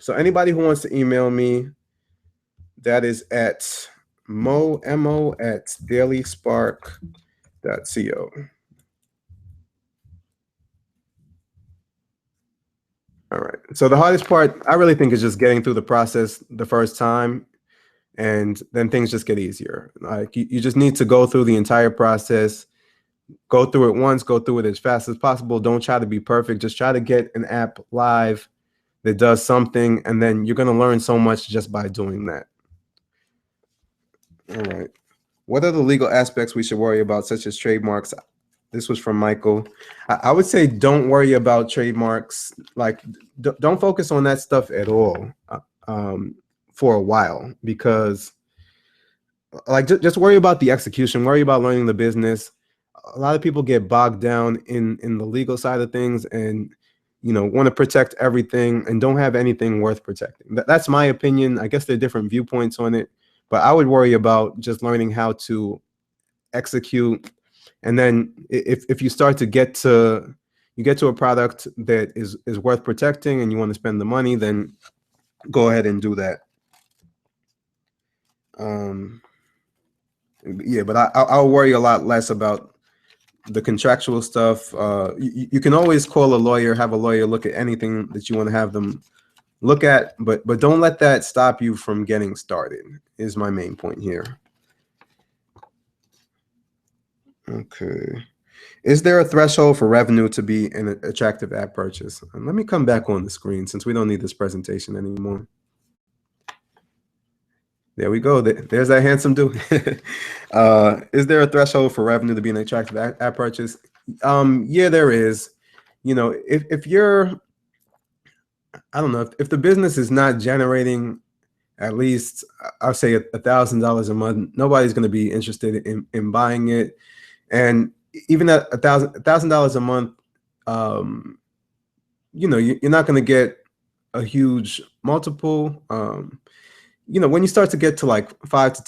So anybody who wants to email me, that is at mo@dailyspark.co. All right. So the hardest part, I really think, is just getting through the process the first time, and then things just get easier. Like you just need to go through the entire process, go through it once, go through it as fast as possible. Don't try to be perfect. Just try to get an app live that does something, and then you're going to learn so much just by doing that. All right. What are the legal aspects we should worry about, such as trademarks? This was from Michael. I would say don't worry about trademarks. Like, don't focus on that stuff at all for a while, because like just worry about the execution, worry about learning the business. A lot of people get bogged down in the legal side of things, and you know, want to protect everything and don't have anything worth protecting. That's my opinion. I guess there are different viewpoints on it, but I would worry about just learning how to execute. And then if you start to get to a product that is worth protecting and you want to spend the money, then go ahead and do that. Yeah, but I'll worry a lot less about the contractual stuff. You can always call a lawyer, have a lawyer look at anything that you want to have them look at, but don't let that stop you from getting started, is my main point here. Okay. Is there a threshold for revenue to be an attractive app purchase? And let me come back on the screen since we don't need this presentation anymore. There we go. There's that handsome dude. Is there a threshold for revenue to be an attractive app purchase? Yeah, there is. You know, if you're, I don't know, if the business is not generating at least, I'll say $1,000 a month, nobody's going to be interested in buying it. And even at $1,000 a month, um, you're not going to get a huge multiple. When you start to get to like $5,000 to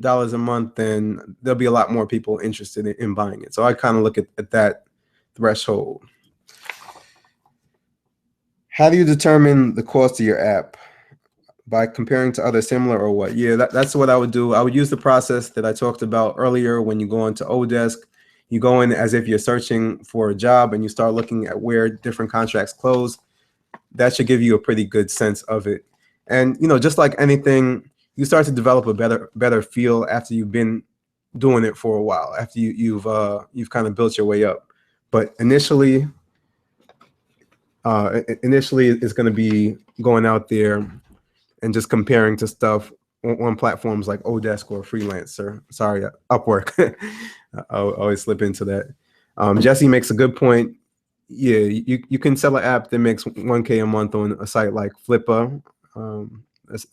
$10,000 a month, then there'll be a lot more people interested in buying it. So I kind of look at that threshold. How do you determine the cost of your app? By comparing to other similar or what? Yeah, that's what I would do. I would use the process that I talked about earlier. When you go into Odesk, you go in as if you're searching for a job and you start looking at where different contracts close. That should give you a pretty good sense of it. And just like anything, you start to develop a better feel after you've been doing it for a while, after you've kind of built your way up. But initially it's going to be going out there and just comparing to stuff on platforms like Odesk or Freelancer. Sorry, Upwork. I always slip into that. Jesse makes a good point. Yeah, you can sell an app that makes 1K a month on a site like Flippa,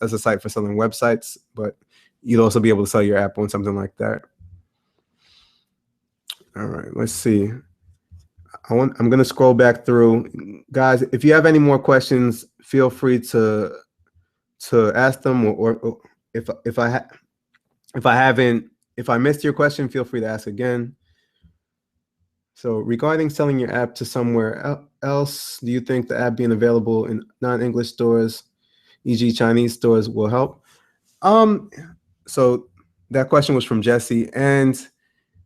as a site for selling websites, but you'd also be able to sell your app on something like that. All right, let's see. I'm going to scroll back through. Guys, if you have any more questions, feel free to ask them, or if I missed your question, feel free to ask again. So regarding selling your app to somewhere else, do you think the app being available in non-English stores, e.g. Chinese stores, will help? So that question was from Jesse, and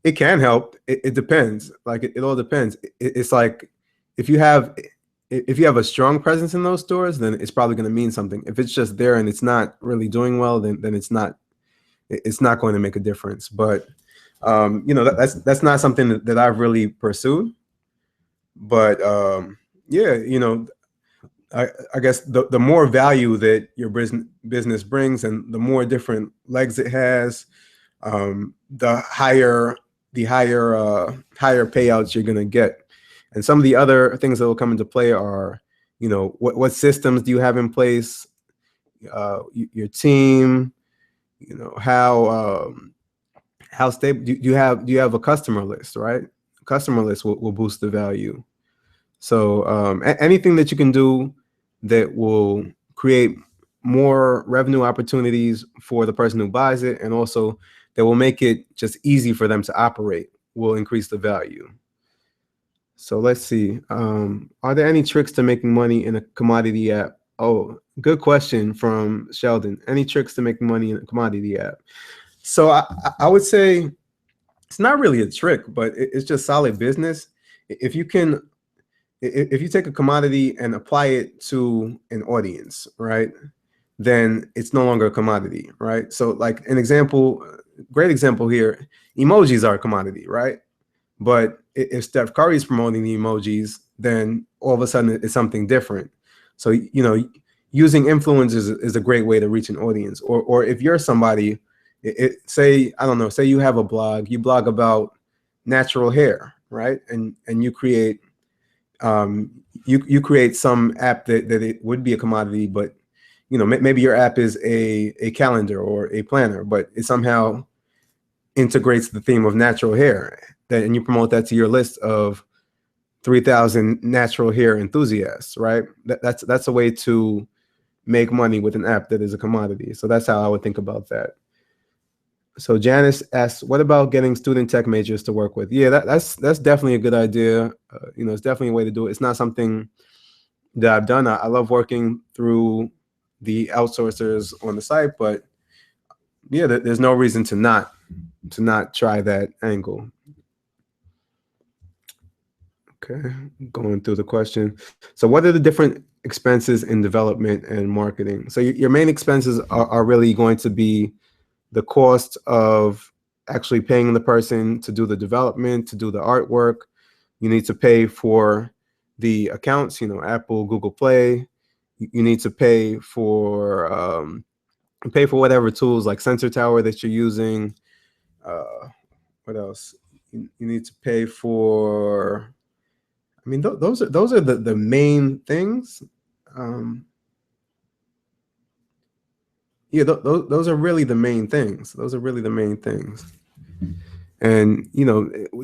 it can help. It depends. Like it all depends. It's like if you have a strong presence in those stores, then it's probably going to mean something. If it's just there and it's not really doing well, then it's not going to make a difference. But that's not something that I've really pursued. But yeah, I guess the more value that your business brings and the more different legs it has, the higher payouts you're going to get. And some of the other things that will come into play are, what systems do you have in place, your team, how stable do you have a customer list, right? Customer list will boost the value. So anything that you can do that will create more revenue opportunities for the person who buys it, and also that will make it just easy for them to operate, will increase the value. So let's see. Are there any tricks to making money in a commodity app? Oh, good question from Sheldon. Any tricks to making money in a commodity app? So I would say it's not really a trick, but it's just solid business. If you take a commodity and apply it to an audience, right, then it's no longer a commodity, right? So like great example here, emojis are a commodity, right? But if Steph Curry is promoting the emojis, then all of a sudden it's something different. So, using influencers is a great way to reach an audience. Or if you're somebody, say you have a blog, you blog about natural hair, right? And you create you create some app that it would be a commodity, but maybe your app is a calendar or a planner, but it somehow integrates the theme of natural hair, and you promote that to your list of 3,000 natural hair enthusiasts, right? That's a way to make money with an app that is a commodity. So that's how I would think about that. So Janice asks, what about getting student tech majors to work with? Yeah, that's definitely a good idea. It's definitely a way to do it. It's not something that I've done. I love working through the outsourcers on the site, but yeah, there's no reason to not try that angle. Okay, going through the question. So what are the different expenses in development and marketing? So your main expenses are really going to be the cost of actually paying the person to do the development, to do the artwork. You need to pay for the accounts, Apple, Google Play. You need to pay for whatever tools like Sensor Tower that you're using. What else? You need to pay for. I mean, those are the main things. Yeah, those are really the main things. Those are really the main things. And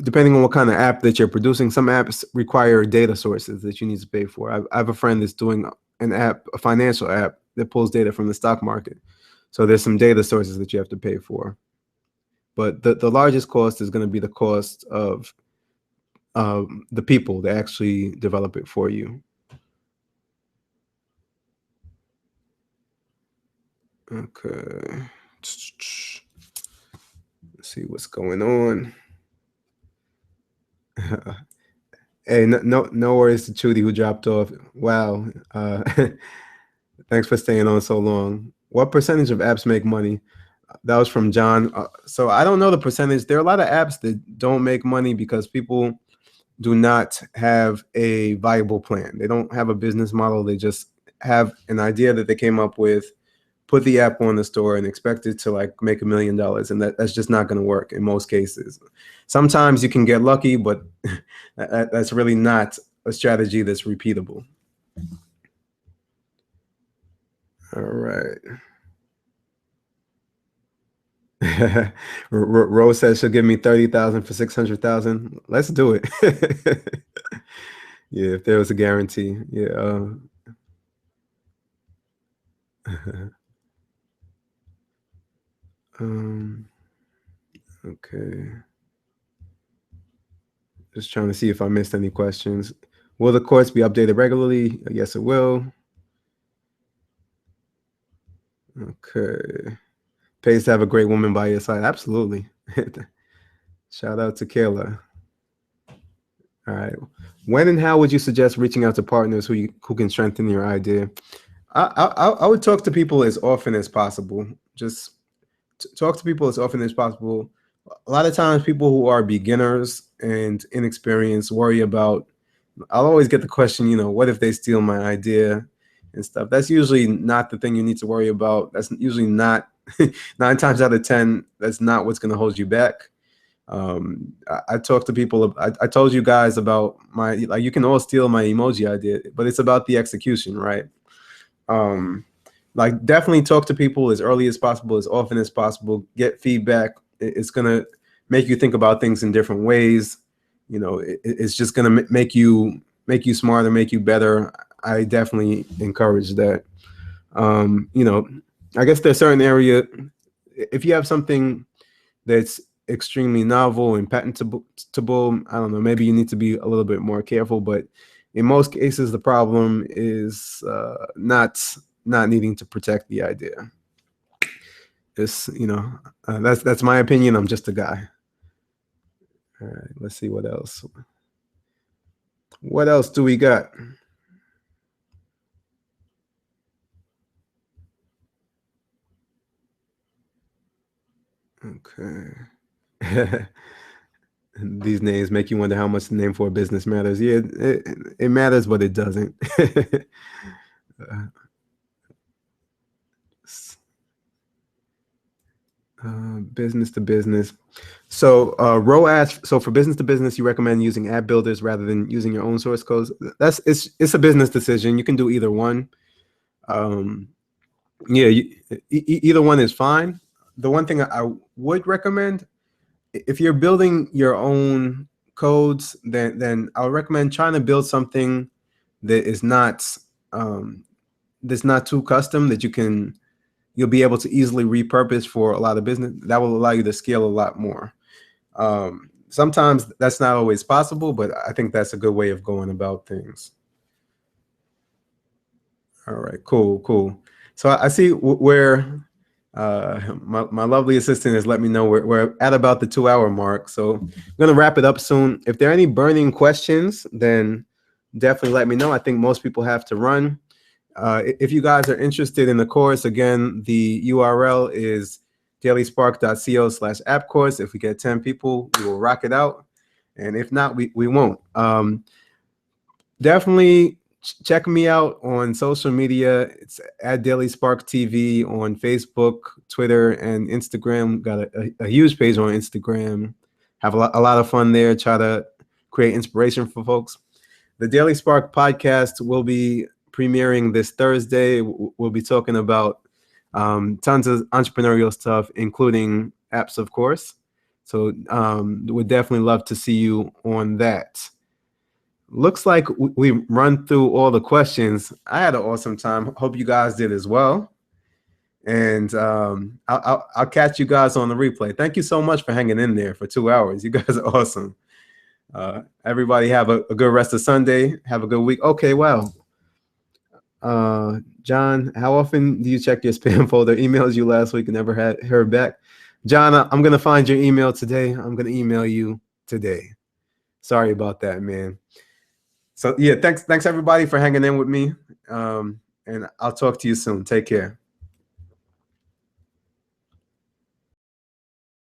depending on what kind of app that you're producing, some apps require data sources that you need to pay for. I have a friend that's doing an app, a financial app that pulls data from the stock market. So there's some data sources that you have to pay for. But the largest cost is going to be the cost of the people that actually develop it for you. Okay. Let's see what's going on. Hey, no worries to Chudy who dropped off. Wow. Thanks for staying on so long. What percentage of apps make money? That was from John. So I don't know the percentage. There are a lot of apps that don't make money because people do not have a viable plan. They don't have a business model. They just have an idea that they came up with, put the app on the store, and expect it to like make $1 million. And that's just not going to work in most cases. Sometimes you can get lucky, but that's really not a strategy that's repeatable. All right. Rose says she'll give me 30,000 for 600,000. Let's do it. Yeah, if there was a guarantee. Yeah. Okay. Just trying to see if I missed any questions. Will the course be updated regularly? Yes, it will. Okay. Pays to have a great woman by your side. Absolutely. Shout out to Kayla. All right. When and how would you suggest reaching out to partners who can strengthen your idea? I would talk to people as often as possible. Just talk to people as often as possible. A lot of times, people who are beginners and inexperienced worry about. I'll always get the question, what if they steal my idea and stuff? That's usually not the thing you need to worry about. That's usually not 9 times out of 10. That's not what's going to hold you back. I talk to people. I told you guys about you can all steal my emoji idea, but it's about the execution, right? Definitely talk to people as early as possible, as often as possible. Get feedback. It's gonna make you think about things in different ways. It's just gonna make you smarter, make you better. I definitely encourage that. I guess there's certain area. If you have something that's extremely novel and patentable, I don't know, maybe you need to be a little bit more careful. But in most cases, the problem is not needing to protect the idea. It's that's my opinion. I'm just a guy. All right, let's see what else. What else do we got? Okay. These names make you wonder how much the name for a business matters. Yeah, it matters, but it doesn't. Business to business. So Ro asked, so for business to business, you recommend using app builders rather than using your own source codes. It's a business decision. You can do either one. Yeah, either one is fine. The one thing I would recommend, if you're building your own codes, then I would recommend trying to build something that is not that's not too custom, that you'll be able to easily repurpose for a lot of business. That will allow you to scale a lot more. Sometimes that's not always possible, but I think that's a good way of going about things. All right, cool. So I see where my lovely assistant has let me know we're at about the 2-hour mark. So I'm going to wrap it up soon. If there are any burning questions, then definitely let me know. I think most people have to run. If you guys are interested in the course, again, the URL is dailyspark.co/app course. If we get 10 people, we will rock it out. And if not, we won't. Definitely check me out on social media. It's at Daily Spark TV on Facebook, Twitter, and Instagram. Got a huge page on Instagram. Have a lot of fun there. Try to create inspiration for folks. The Daily Spark podcast will be premiering this Thursday. We'll be talking about tons of entrepreneurial stuff, including apps, of course. So would definitely love to see you on that. Looks like we run through all the questions. I had an awesome time. Hope you guys did as well. And I'll catch you guys on the replay. Thank you so much for hanging in there for 2 hours. You guys are awesome. Everybody have a good rest of Sunday. Have a good week. Okay, well, John, how often do you check your spam folder? Emails you last week and never had heard back. John, I'm gonna find your email today. I'm gonna email you today. Sorry about that, man. So yeah, thanks everybody for hanging in with me. And I'll talk to you soon. Take care.